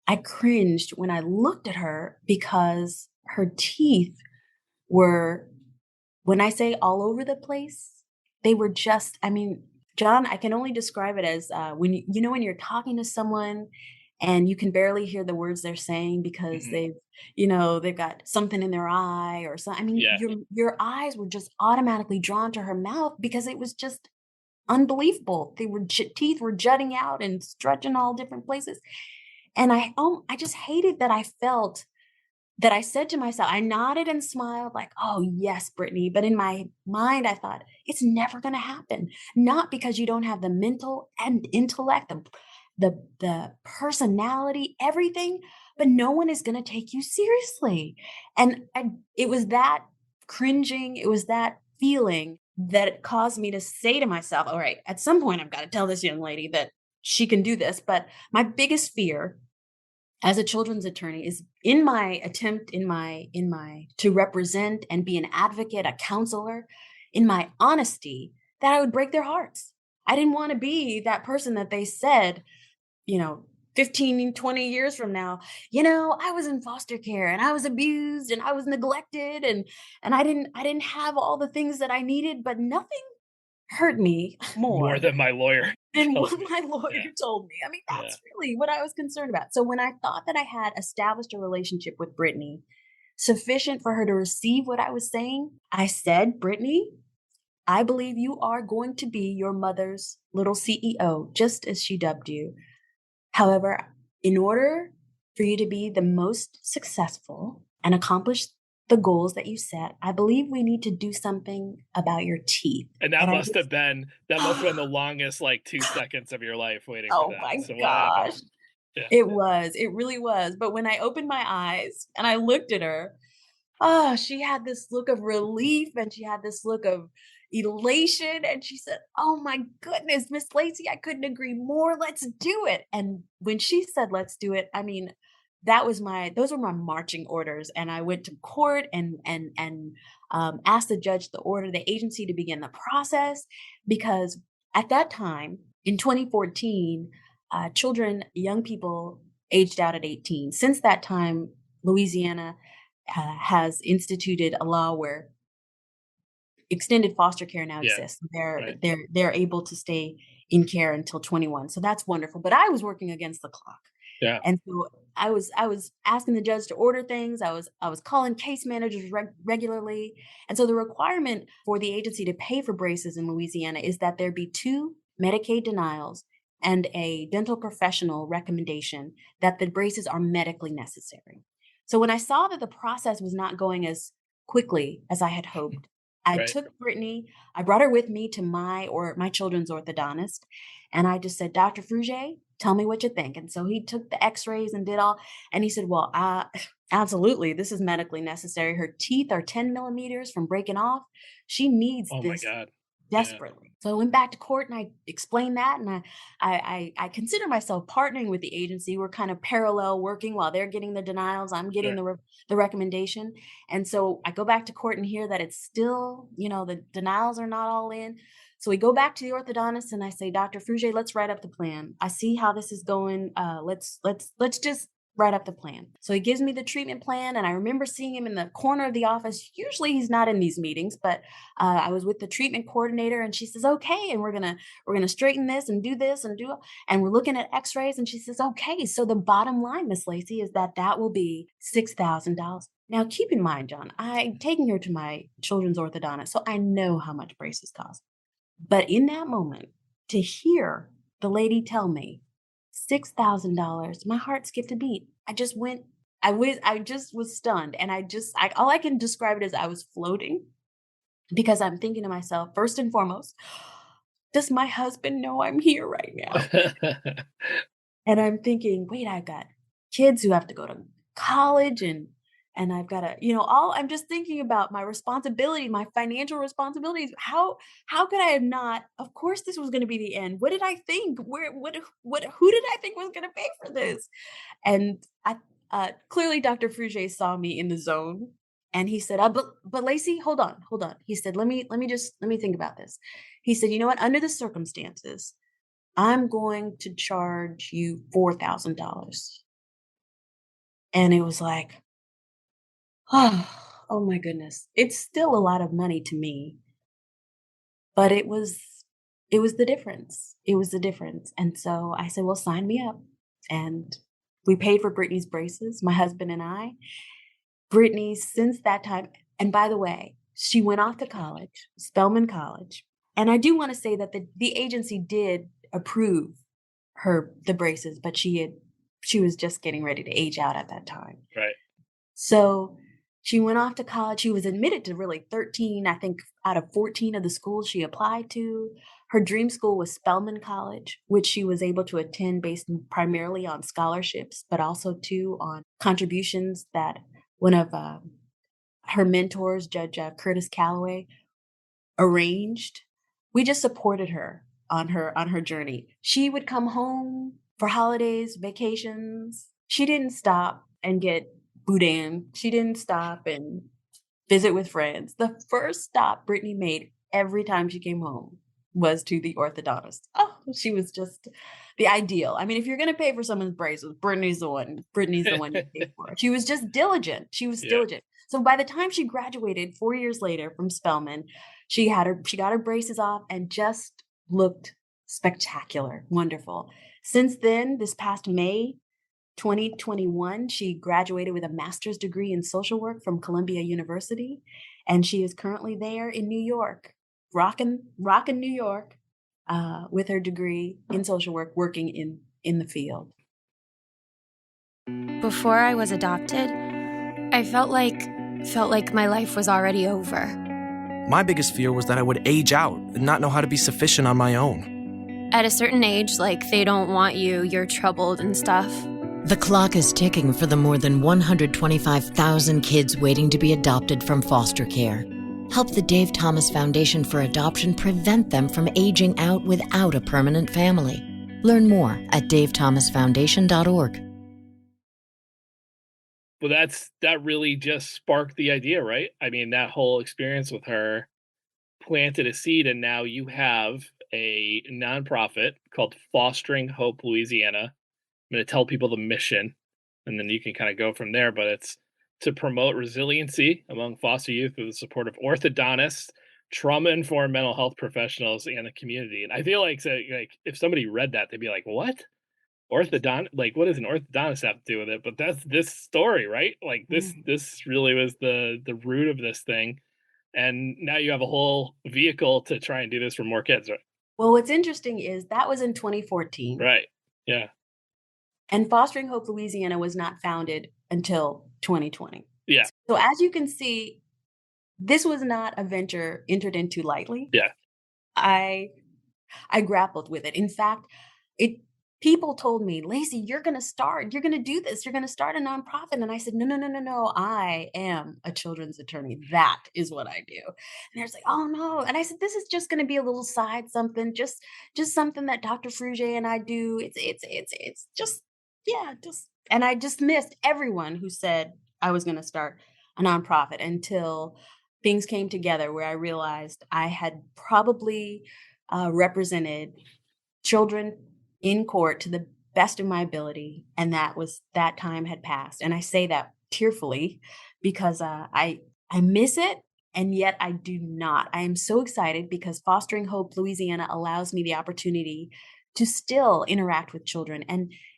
I cringed when I looked at her because her teeth were, when I say all over the place, they were just, I mean, John, I can only describe it as when when you're talking to someone and you can barely hear the words they're saying because Hmm. they've got something in their eye or something. I mean, Yeah. your eyes were just automatically drawn to her mouth because it was just unbelievable. Teeth were jutting out and stretching all different places. And I just hated that I felt that I said to myself, I nodded and smiled like, oh, yes, Brittany. But in my mind, I thought, it's never going to happen. Not because you don't have the mental and intellect, the personality, everything, but no one is going to take you seriously. And it was that cringing. It was that feeling that it caused me to say to myself, all right, at some point I've got to tell this young lady that she can do this. But my biggest fear as a children's attorney is in my attempt to represent and be an advocate, a counselor, in my honesty, that I would break their hearts. I didn't want to be that person that they said, 15, 20 years from now, I was in foster care and I was abused and I was neglected and I didn't have all the things that I needed, but nothing hurt me More more than my lawyer than told what me. my lawyer Yeah. told me. I mean, Yeah. that's really what I was concerned about. So when I thought that I had established a relationship with Brittany sufficient for her to receive what I was saying, I said, Brittany, I believe you are going to be your mother's little CEO, just as she dubbed you. However, in order for you to be the most successful and accomplish the goals that you set, I believe we need to do something about your teeth. And that And I must have just, been the longest 2 seconds of your life waiting for oh that. my So what gosh, happened? Yeah. it really was. But when I opened my eyes and I looked at her, oh, she had this look of relief and she had this look of elation. And she said, oh my goodness, Miss Lacy, I couldn't agree more. Let's do it. And when she said, let's do it, I mean, those were my marching orders. And I went to court and asked the judge to order the agency to begin the process, because at that time in 2014, young people aged out at 18. Since that time, Louisiana has instituted a law where extended foster care now Yeah. exists. Right. They're able to stay in care until 21. So that's wonderful. But I was working against the clock. Yeah. And so I was asking the judge to order things. I was calling case managers regularly. And so the requirement for the agency to pay for braces in Louisiana is that there be 2 Medicaid denials and a dental professional recommendation that the braces are medically necessary. So when I saw that the process was not going as quickly as I had hoped, I Right. took Brittany, I brought her with me to my children's orthodontist, and I just said, Dr. Frugier, tell me what you think. And so he took the x-rays and did all, and he said, well, absolutely, this is medically necessary. Her teeth are 10 millimeters from breaking off. She needs Oh my this God. desperately. So I went back to court and I explained that. And I consider myself partnering with the agency. We're kind of parallel working while they're getting the denials. I'm getting the recommendation. And so I go back to court and hear that it's still, the denials are not all in. So we go back to the orthodontist and I say, Dr. Frugier, let's write up the plan. I see how this is going. Let's just write up the plan. So he gives me the treatment plan, and I remember seeing him in the corner of the office. Usually he's not in these meetings, but I was with the treatment coordinator, and she says, "Okay, and we're gonna straighten this and do this and we're looking at X-rays." And she says, "Okay, so the bottom line, Miss Lacy, is that will be $6,000." Now, keep in mind, John, I'm taking her to my children's orthodontist, so I know how much braces cost. But in that moment, to hear the lady tell me $6,000, my heart skipped a beat. I just was stunned. And all I can describe it as I was floating, because I'm thinking to myself, first and foremost, does my husband know I'm here right now? And I'm thinking, wait, I've got kids who have to go to college and I've got to, I'm just thinking about my responsibility, my financial responsibilities. How could I have not? Of course, this was going to be the end. What did I think? Who did I think was going to pay for this? And clearly Dr. Frugier saw me in the zone, and he said, but Lacy, hold on. He said, let me think about this. He said, you know what? Under the circumstances, I'm going to charge you $4,000. And it was like, oh my goodness. It's still a lot of money to me, but it was the difference. It was the difference. And so I said, well, sign me up. And we paid for Brittany's braces, my husband and I. Brittany, since that time, and by the way, she went off to college, Spelman College. And I do want to say that the agency did approve the braces, but she was just getting ready to age out at that time. Right. So she went off to college. She was admitted to really 13, I think, out of 14 of the schools she applied to. Her dream school was Spelman College, which she was able to attend based primarily on scholarships, but also too on contributions that one of her mentors, Judge Curtis Calloway, arranged. We just supported her on her journey. She would come home for holidays, vacations. She didn't stop and get boudin. She didn't stop and visit with friends. The first stop Brittany made every time she came home was to the orthodontist. Oh, she was just the ideal. I mean, if you're going to pay for someone's braces, Brittany's the one. Brittany's the one you pay for. She was just diligent. She was diligent. So by the time she graduated 4 years later from Spelman, she got her braces off and just looked spectacular, wonderful. Since then, this past May 2021, she graduated with a master's degree in social work from Columbia University, and she is currently there in New York, rocking New York, with her degree in social work, working in the field. Before I was adopted, I felt like my life was already over. My biggest fear was that I would age out and not know how to be sufficient on my own. At a certain age, like they don't want you, you're troubled and stuff. The clock is ticking for the more than 125,000 kids waiting to be adopted from foster care. Help the Dave Thomas Foundation for Adoption prevent them from aging out without a permanent family. Learn more at davethomasfoundation.org. Well, that really just sparked the idea, right? I mean, that whole experience with her planted a seed, and now you have a nonprofit called Fostering Hope Louisiana. I'm going to tell people the mission, and then you can kind of go from there, but it's to promote resiliency among foster youth with the support of orthodontists, trauma-informed mental health professionals, and the community. And I feel like if somebody read that, they'd be like, what? What does an orthodontist have to do with it? But that's this story, right? Like this really was the root of this thing. And now you have a whole vehicle to try and do this for more kids, right? Well, what's interesting is that was in 2014. Right. Yeah. And Fostering Hope Louisiana was not founded until 2020. Yeah. So as you can see, this was not a venture entered into lightly. Yeah. I grappled with it. In fact, people told me, Lacy, you're going to do this. You're going to start a nonprofit. And I said, no. I am a children's attorney. That is what I do. And they're like, oh no. And I said, this is just going to be a little side something, just something that Dr. Frugier and I do. It's just, and I dismissed everyone who said I was going to start a nonprofit until things came together where I realized I had probably represented children in court to the best of my ability, and that time had passed. And I say that tearfully because I miss it, and yet I do not. I am so excited because Fostering Hope Louisiana allows me the opportunity to still interact with children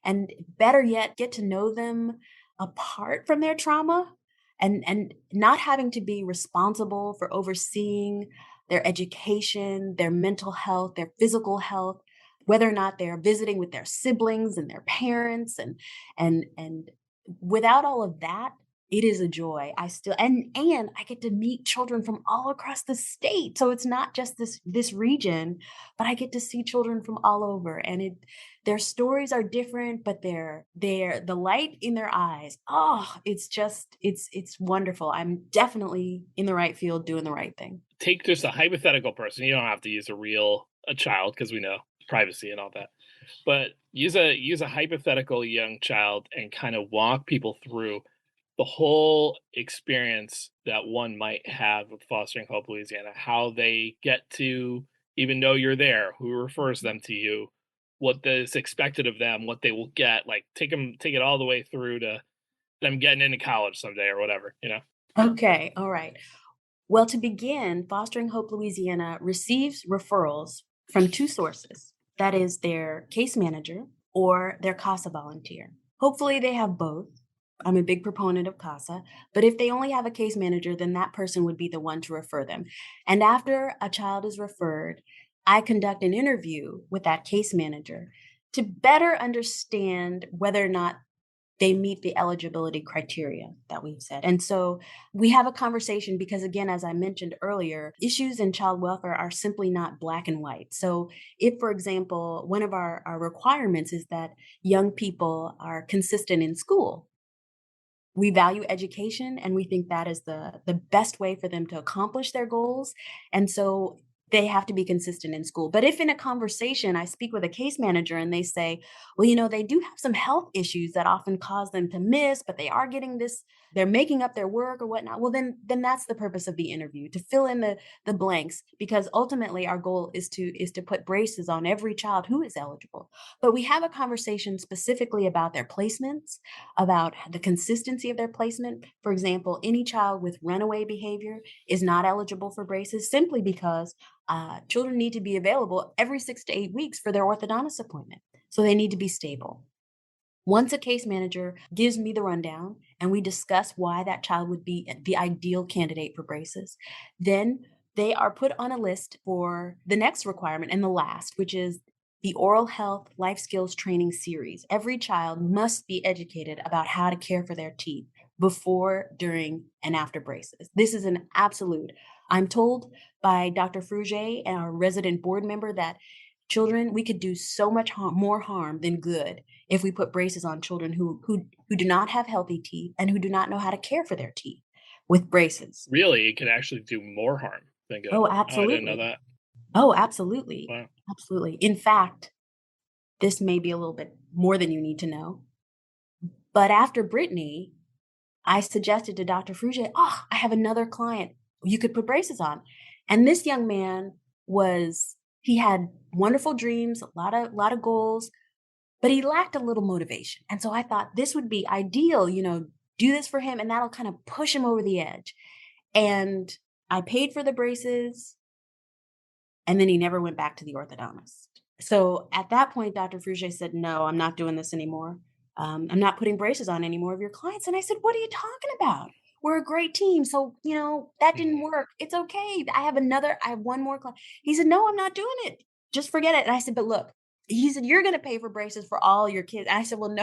and better yet, get to know them apart from their trauma, and not having to be responsible for overseeing their education, their mental health, their physical health, whether or not they're visiting with their siblings and their parents, and without all of that, it is a joy. I still and I get to meet children from all across the state. So it's not just this region, but I get to see children from all over, and their stories are different, but they're the light in their eyes. Oh, it's wonderful. I'm definitely in the right field doing the right thing. Take just a hypothetical person. You don't have to use a child, because we know privacy and all that, but use a hypothetical young child and kind of walk people through the whole experience that one might have with Fostering Hope Louisiana, how they get to even know you're there, who refers them to you, what is expected of them, what they will get, like take it all the way through to them getting into college someday or whatever, Okay. All right. Well, to begin, Fostering Hope Louisiana receives referrals from two sources. That is their case manager or their CASA volunteer. Hopefully they have both. I'm a big proponent of CASA, but if they only have a case manager, then that person would be the one to refer them. And after a child is referred, I conduct an interview with that case manager to better understand whether or not they meet the eligibility criteria that we've set. And so we have a conversation because, again, as I mentioned earlier, issues in child welfare are simply not black and white. So if, for example, one of our requirements is that young people are consistent in school, We value education, and we think that is the best way for them to accomplish their goals. And so they have to be consistent in school. But if in a conversation I speak with a case manager and they say, well, they do have some health issues that often cause them to miss, but they are getting this, they're making up their work or whatnot. Well, then that's the purpose of the interview, to fill in the blanks, because ultimately our goal is to put braces on every child who is eligible. But we have a conversation specifically about their placements, about the consistency of their placement. For example, any child with runaway behavior is not eligible for braces simply because children need to be available every 6 to 8 weeks for their orthodontist appointment. So they need to be stable. Once a case manager gives me the rundown and we discuss why that child would be the ideal candidate for braces, then they are put on a list for the next requirement and the last, which is the Oral Health Life Skills Training Series. Every child must be educated about how to care for their teeth before, during, and after braces. This is an absolute. I'm told by Dr. Frugier, our resident board member, that we could do so much more harm than good if we put braces on children who do not have healthy teeth and who do not know how to care for their teeth with braces. Really, it can actually do more harm than good. Oh, absolutely. I didn't know that. Oh, absolutely. Wow. Absolutely. In fact, this may be a little bit more than you need to know. But after Brittany, I suggested to Dr. Frugier, I have another client you could put braces on. And this young man he had wonderful dreams, a lot of goals, but he lacked a little motivation. And so I thought this would be ideal, do this for him and that'll kind of push him over the edge. And I paid for the braces, and then he never went back to the orthodontist. So at that point, Dr. Frugier said, no, I'm not doing this anymore. I'm not putting braces on any more of your clients. And I said, what are you talking about? We're a great team. So, that didn't work. It's okay. I have one more client. He said, no, I'm not doing it. Just forget it. And I said, but look, he said, you're going to pay for braces for all your kids. And I said, well,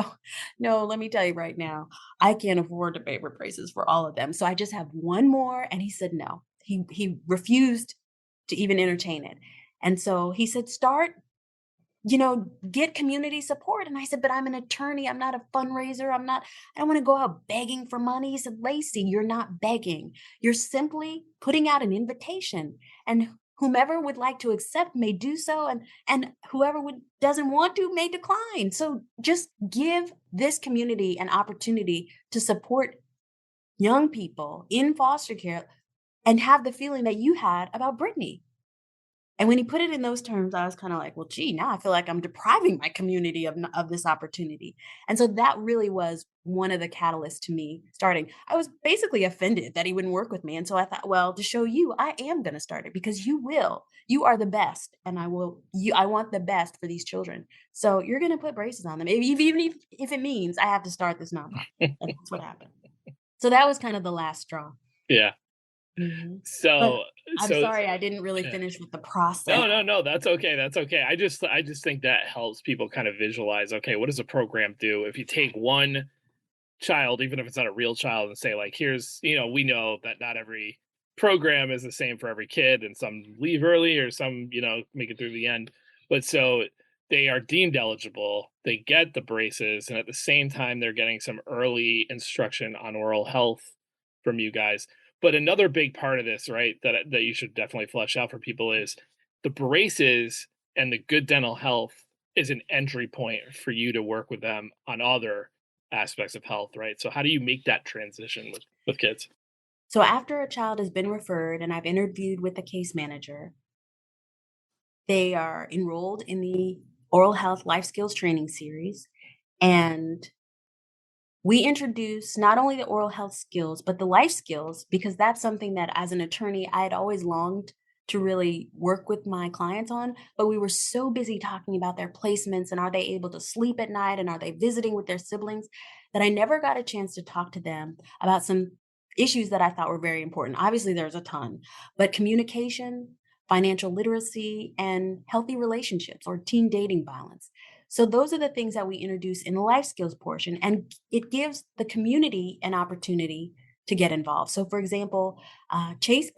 no, let me tell you right now, I can't afford to pay for braces for all of them. So I just have one more. And he said, no, he refused to even entertain it. And so he said, get community support. And I said, but I'm an attorney. I'm not a fundraiser. I don't want to go out begging for money. He said, Lacy, you're not begging. You're simply putting out an invitation, and whomever would like to accept may do so. And whoever doesn't want to may decline. So just give this community an opportunity to support young people in foster care and have the feeling that you had about Brittany. And when he put it in those terms, I was kind of like, well, gee, now I feel like I'm depriving my community of this opportunity. And so that really was one of the catalysts to me starting. I was basically offended that he wouldn't work with me. And so I thought, well, to show you, I am going to start it because you will. You are the best. And I want the best for these children. So you're going to put braces on them, even if it means I have to start this nonprofit. That's what happened. So that was kind of the last straw. Yeah. Mm-hmm. So I'm sorry, I didn't really finish with the process. No, that's okay. That's okay. I just think that helps people kind of visualize, okay, what does a program do? If you take one child, even if it's not a real child, and say like, here's, we know that not every program is the same for every kid, and some leave early or some, make it through the end. But so they are deemed eligible, they get the braces, and at the same time, they're getting some early instruction on oral health from you guys. But another big part of this, right, that you should definitely flesh out for people is the braces and the good dental health is an entry point for you to work with them on other aspects of health, right? So how do you make that transition with kids? So after a child has been referred and I've interviewed with the case manager, they are enrolled in the Oral Health Life Skills Training Series. And we introduce not only the oral health skills, but the life skills, because that's something that as an attorney, I had always longed to really work with my clients on, but we were so busy talking about their placements and are they able to sleep at night and are they visiting with their siblings, that I never got a chance to talk to them about some issues that I thought were very important. Obviously, there's a ton, but communication, financial literacy, and healthy relationships or teen dating violence. So those are the things that we introduce in the life skills portion, and it gives the community an opportunity to get involved. So for example, Chase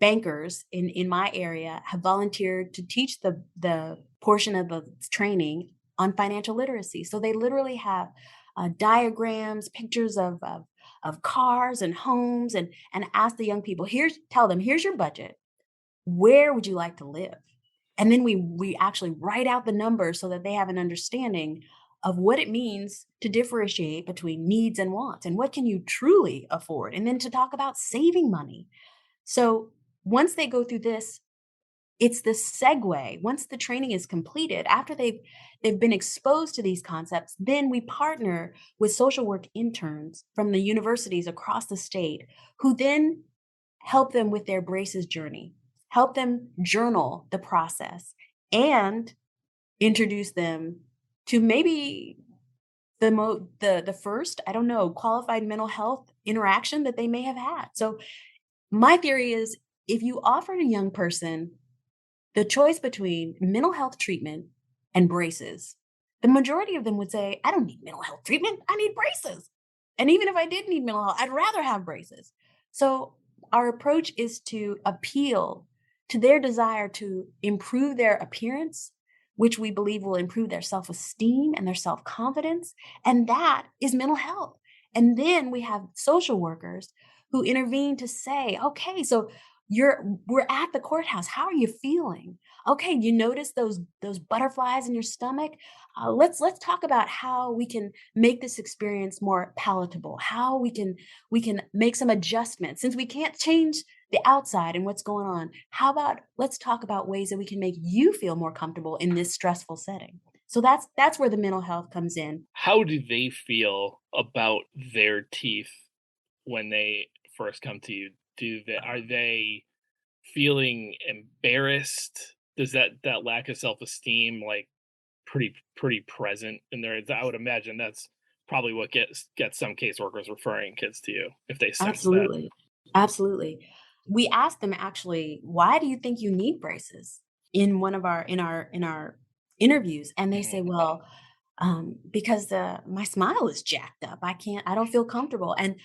bankers in my area have volunteered to teach the portion of the training on financial literacy. So they literally have diagrams, pictures of cars and homes, and ask the young people, tell them, here's your budget. Where would you like to live? And then we actually write out the numbers so that they have an understanding of what it means to differentiate between needs and wants, and what can you truly afford, and then to talk about saving money. So once they go through this, it's the segue. Once the training is completed, after they've been exposed to these concepts, then we partner with social work interns from the universities across the state, who then help them with their braces journey, help them journal the process, and introduce them to maybe the first, I don't know, qualified mental health interaction that they may have had. So my theory is, if you offered a young person the choice between mental health treatment and braces, the majority of them would say, I don't need mental health treatment, I need braces. And even if I did need mental health, I'd rather have braces. So our approach is to appeal to their desire to improve their appearance, which we believe will improve their self-esteem and their self-confidence. And that is mental health. And then we have social workers who intervene to say, okay, so we're at the courthouse. How are you feeling? Okay, you notice those butterflies in your stomach? Let's talk about how we can make this experience more palatable. How we can make some adjustments, since we can't change the outside and what's going on. How about let's talk about ways that we can make you feel more comfortable in this stressful setting. So that's where the mental health comes in. How do they feel about their teeth when they first come to you? Are they feeling embarrassed? Does that lack of self-esteem like pretty present in there? I would imagine that's probably what gets some caseworkers referring kids to you, if they sense that. Absolutely. We asked them, actually, why do you think you need braces, in one of our interviews? And they say, well, because my smile is jacked up. I don't feel comfortable. And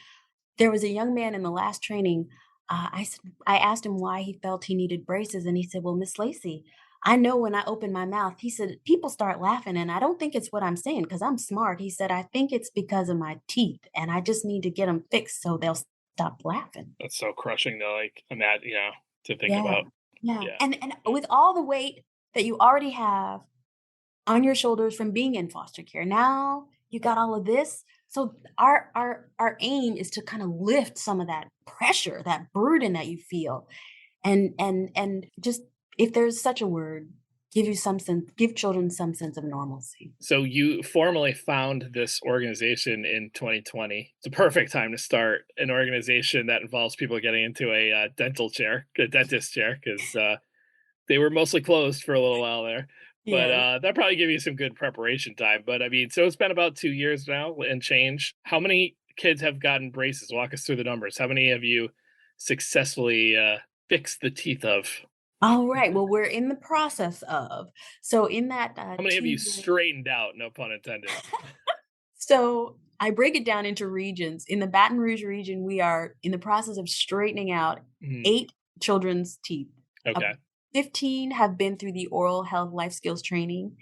there was a young man in the last training. I asked him why he felt he needed braces, and he said, well, Miss Lacy, I know when I open my mouth, he said, people start laughing, and I don't think it's what I'm saying because I'm smart. He said, I think it's because of my teeth, and I just need to get them fixed so they'll stop laughing. That's so crushing to like imagine, to think Yeah. about. Yeah. Yeah. And with all the weight that you already have on your shoulders from being in foster care, now you got all of this. So our aim is to kind of lift some of that pressure, that burden that you feel, and just, if there's such a word, give children some sense of normalcy. So you formally found this organization in 2020. It's a perfect time to start an organization that involves people getting into a dentist chair, because they were mostly closed for a little while there. But Yeah. that probably gave you some good preparation time. But I mean, so it's been about 2 years now and change. How many kids have gotten braces? Walk us through the numbers. How many have you successfully fixed the teeth of? All right. Well, we're in the process of. So in that How many have you 2 year. straightened out? No pun intended. So I break it down into regions. In the Baton Rouge region, we are in the process of straightening out Mhm. 8 children's teeth. Okay. 15 have been through the oral health life skills training,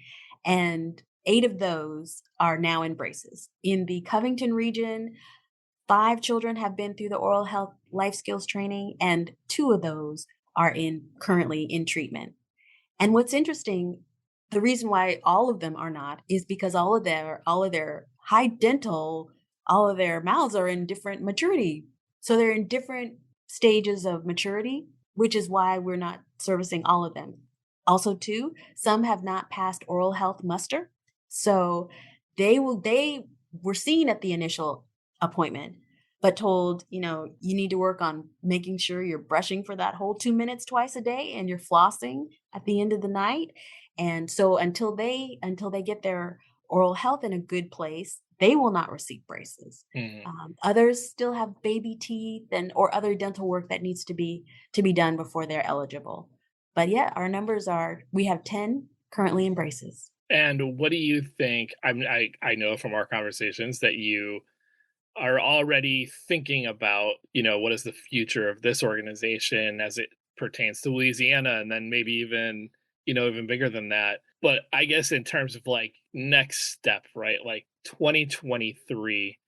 and 8 of those are now in braces. In the Covington region, 5 children have been through the oral health life skills training, and 2 of those are currently in treatment. And what's interesting, the reason why all of them are not is because all of their high dental, all of their mouths are in different maturity. So they're in different stages of maturity, which is why we're not servicing all of them. Also, too, some have not passed oral health muster. So they were seen at the initial appointment, but told, you need to work on making sure you're brushing for that whole 2 minutes twice a day, and you're flossing at the end of the night. And so until they get their oral health in a good place, they will not receive braces. Others still have baby teeth or other dental work that needs to be done before they're eligible. But yeah, our numbers are, we have 10 currently in braces. And what do you think? I know from our conversations that you are already thinking about, what is the future of this organization as it pertains to Louisiana, and then maybe even, even bigger than that. But I guess in terms of like next step, right? Like 2023,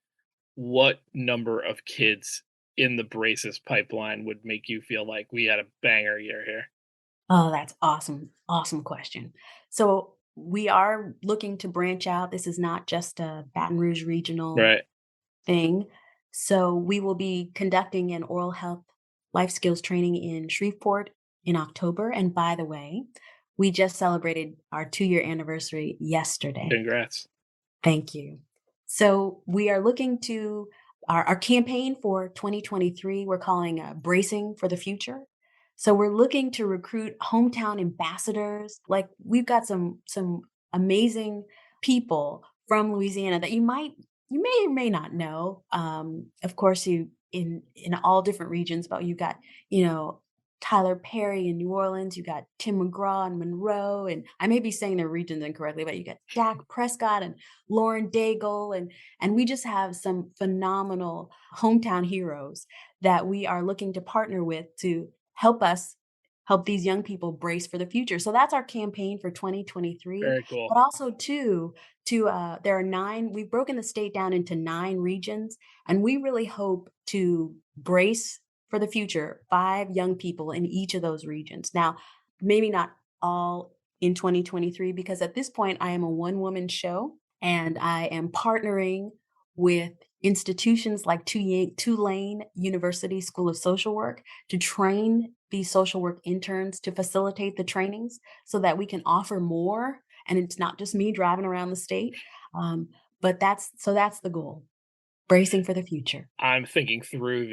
what number of kids in the braces pipeline would make you feel like we had a banger year here? Oh, that's awesome. Awesome question. So we are looking to branch out. This is not just a Baton Rouge regional Right. thing. So we will be conducting an oral health life skills training in Shreveport in October. And by the way, we just celebrated our 2-year anniversary yesterday. Congrats. Thank you. So we are looking to our campaign for 2023, we're calling Bracing for the Future. So we're looking to recruit hometown ambassadors. Like we've got some amazing people from Louisiana that you may or may not know. Of course, you in all different regions, but you've got, you know, Tyler Perry in New Orleans, you got Tim McGraw in Monroe, and I may be saying their regions incorrectly, but you got Dak Prescott and Lauren Daigle, and we just have some phenomenal hometown heroes that we are looking to partner with to help these young people brace for the future. So that's our campaign for 2023. Very cool. But also too, to there are 9, we've broken the state down into 9 regions, and we really hope to brace for the future 5 young people in each of those regions. Now, maybe not all in 2023, because at this point I am a one-woman show and I am partnering with institutions like Tulane University School of Social Work to train these social work interns to facilitate the trainings so that we can offer more. And it's not just me driving around the state, but that's the goal, bracing for the future. I'm thinking through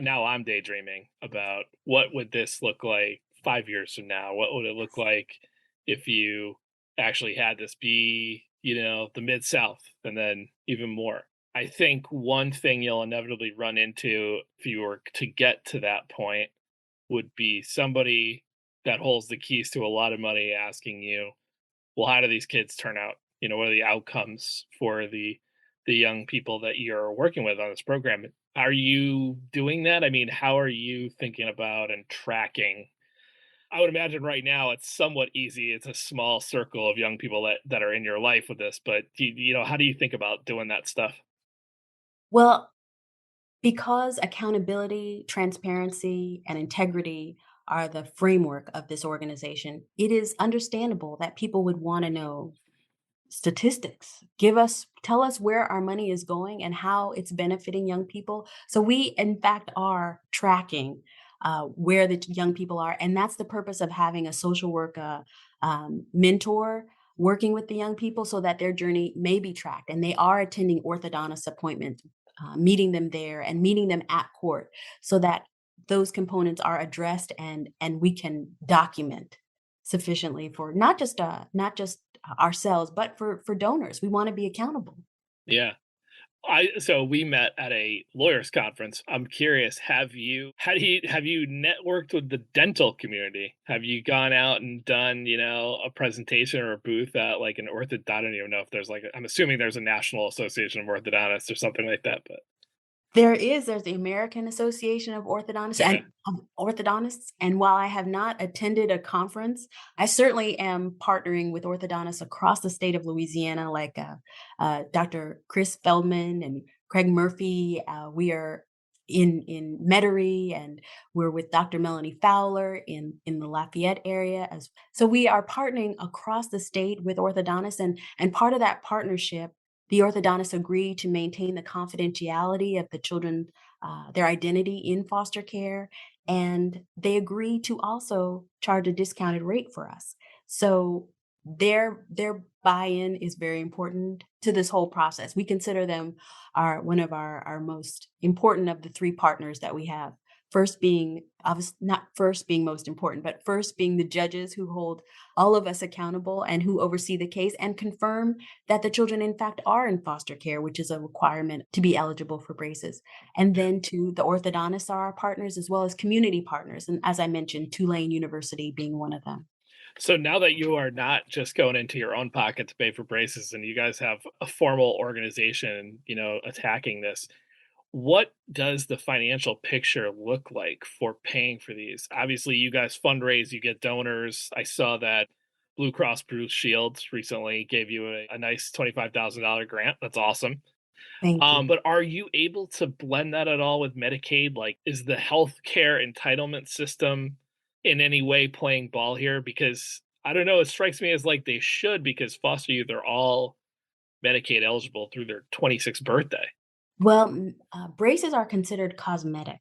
now I'm daydreaming about what would this look like 5 years from now? What would it look like if you actually had this be, the Mid South and then even more? I think one thing you'll inevitably run into if you were to get to that point would be somebody that holds the keys to a lot of money asking you, well, how do these kids turn out? What are the outcomes for the young people that you're working with on this program? Are you doing that? I mean, how are you thinking about and tracking? I would imagine right now it's somewhat easy. It's a small circle of young people that are in your life with this, but how do you think about doing that stuff? Well, because accountability, transparency, and integrity are the framework of this organization, it is understandable that people would want to know statistics. Tell us where our money is going and how it's benefiting young people. So we, in fact, are tracking where the young people are, and that's the purpose of having a social work mentor working with the young people so that their journey may be tracked and they are attending orthodontist appointments, meeting them there and meeting them at court so that those components are addressed and we can document sufficiently for not just ourselves, but for donors. We want to be accountable. Yeah. So we met at a lawyers conference. I'm curious, have you networked with the dental community? Have you gone out and done, a presentation or a booth at like an orthodontist? I don't even know if there's I'm assuming there's a National Association of Orthodontists or something like that, but There's the American Association of okay. Orthodontists, and while I have not attended a conference, I certainly am partnering with orthodontists across the state of Louisiana, like Dr. Chris Feldman and Craig Murphy. We are in Metairie, and we're with Dr. Melanie Fowler in the Lafayette area. So we are partnering across the state with orthodontists, and part of that partnership, the orthodontists agree to maintain the confidentiality of the children, their identity in foster care, and they agree to also charge a discounted rate for us. So their buy-in is very important to this whole process. We consider them one of our most important of the 3 partners that we have. First being not first being most important, but first being the judges who hold all of us accountable and who oversee the case and confirm that the children in fact are in foster care, which is a requirement to be eligible for braces. And then to the orthodontists are our partners as well as community partners. And as I mentioned, Tulane University being one of them. So now that you are not just going into your own pocket to pay for braces and you guys have a formal organization, attacking this, What does the financial picture look like for paying for these? Obviously, you guys fundraise, you get donors. I saw that Blue Cross Blue Shield recently gave you a nice $25,000 grant. That's awesome. Thank you. But are you able to blend that at all with Medicaid? Like, is the healthcare entitlement system in any way playing ball here? Because I don't know, it strikes me as like they should, because foster youth are all Medicaid eligible through their 26th birthday. Well, braces are considered cosmetic,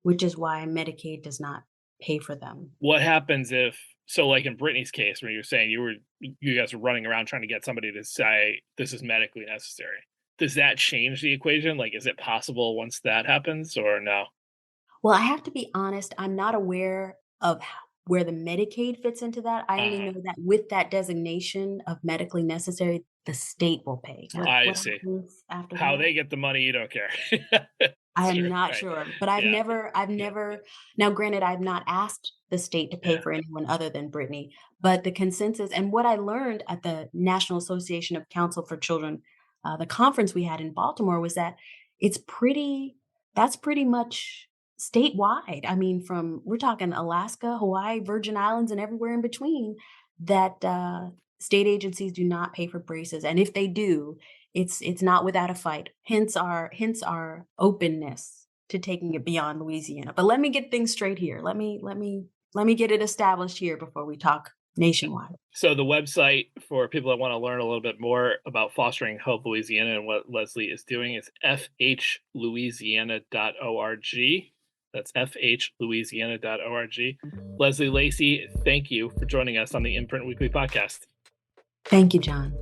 which is why Medicaid does not pay for them. What happens if, so like in Brittany's case, where you're saying you guys were running around trying to get somebody to say this is medically necessary? Does that change the equation? Like, is it possible once that happens or no? Well, I have to be honest, I'm not aware of where the Medicaid fits into that. I only know that with that designation of medically necessary, the state will pay. I see. Happens after How that? they get the money, you don't care. I am Sure, not right. sure, but I've Yeah. never now granted, I've not asked the state to pay Yeah. for anyone other than Brittany, but the consensus and what I learned at the National Association of Counsel for Children, the conference we had in Baltimore was that it's that's pretty much statewide. I mean, we're talking Alaska, Hawaii, Virgin Islands, and everywhere in between that, state agencies do not pay for braces, and if they do, it's not without a fight. Hence our openness to taking it beyond Louisiana. But let me get things straight here. Let me get it established here before we talk nationwide. So the website for people that want to learn a little bit more about Fostering Hope Louisiana and what Leslie is doing is fhlouisiana.org. That's fhlouisiana.org. Leslie Lacy, thank you for joining us on the Imprint Weekly Podcast. Thank you, John.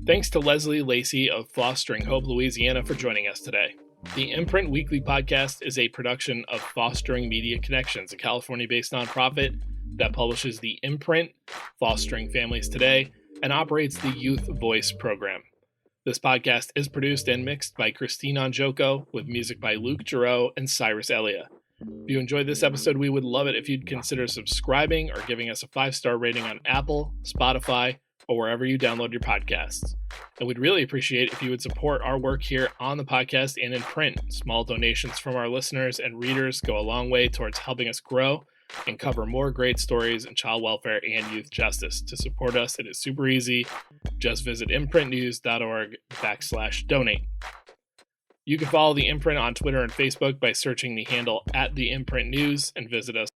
Thanks to Leslie Lacy of Fostering Hope Louisiana for joining us today. The Imprint Weekly Podcast is a production of Fostering Media Connections, a California-based nonprofit that publishes the Imprint, Fostering Families Today, and operates the Youth Voice program. This podcast is produced and mixed by Christine Onjoko, with music by Luke Giroux and Cyrus Elia. If you enjoyed this episode, we would love it if you'd consider subscribing or giving us a 5-star rating on Apple, Spotify, or wherever you download your podcasts. And we'd really appreciate if you would support our work here on the podcast and in print. Small donations from our listeners and readers go a long way towards helping us grow and cover more great stories in child welfare and youth justice. To support us, it is super easy. Just visit imprintnews.org/donate. You can follow The Imprint on Twitter and Facebook by searching the handle @TheImprintNews and visit us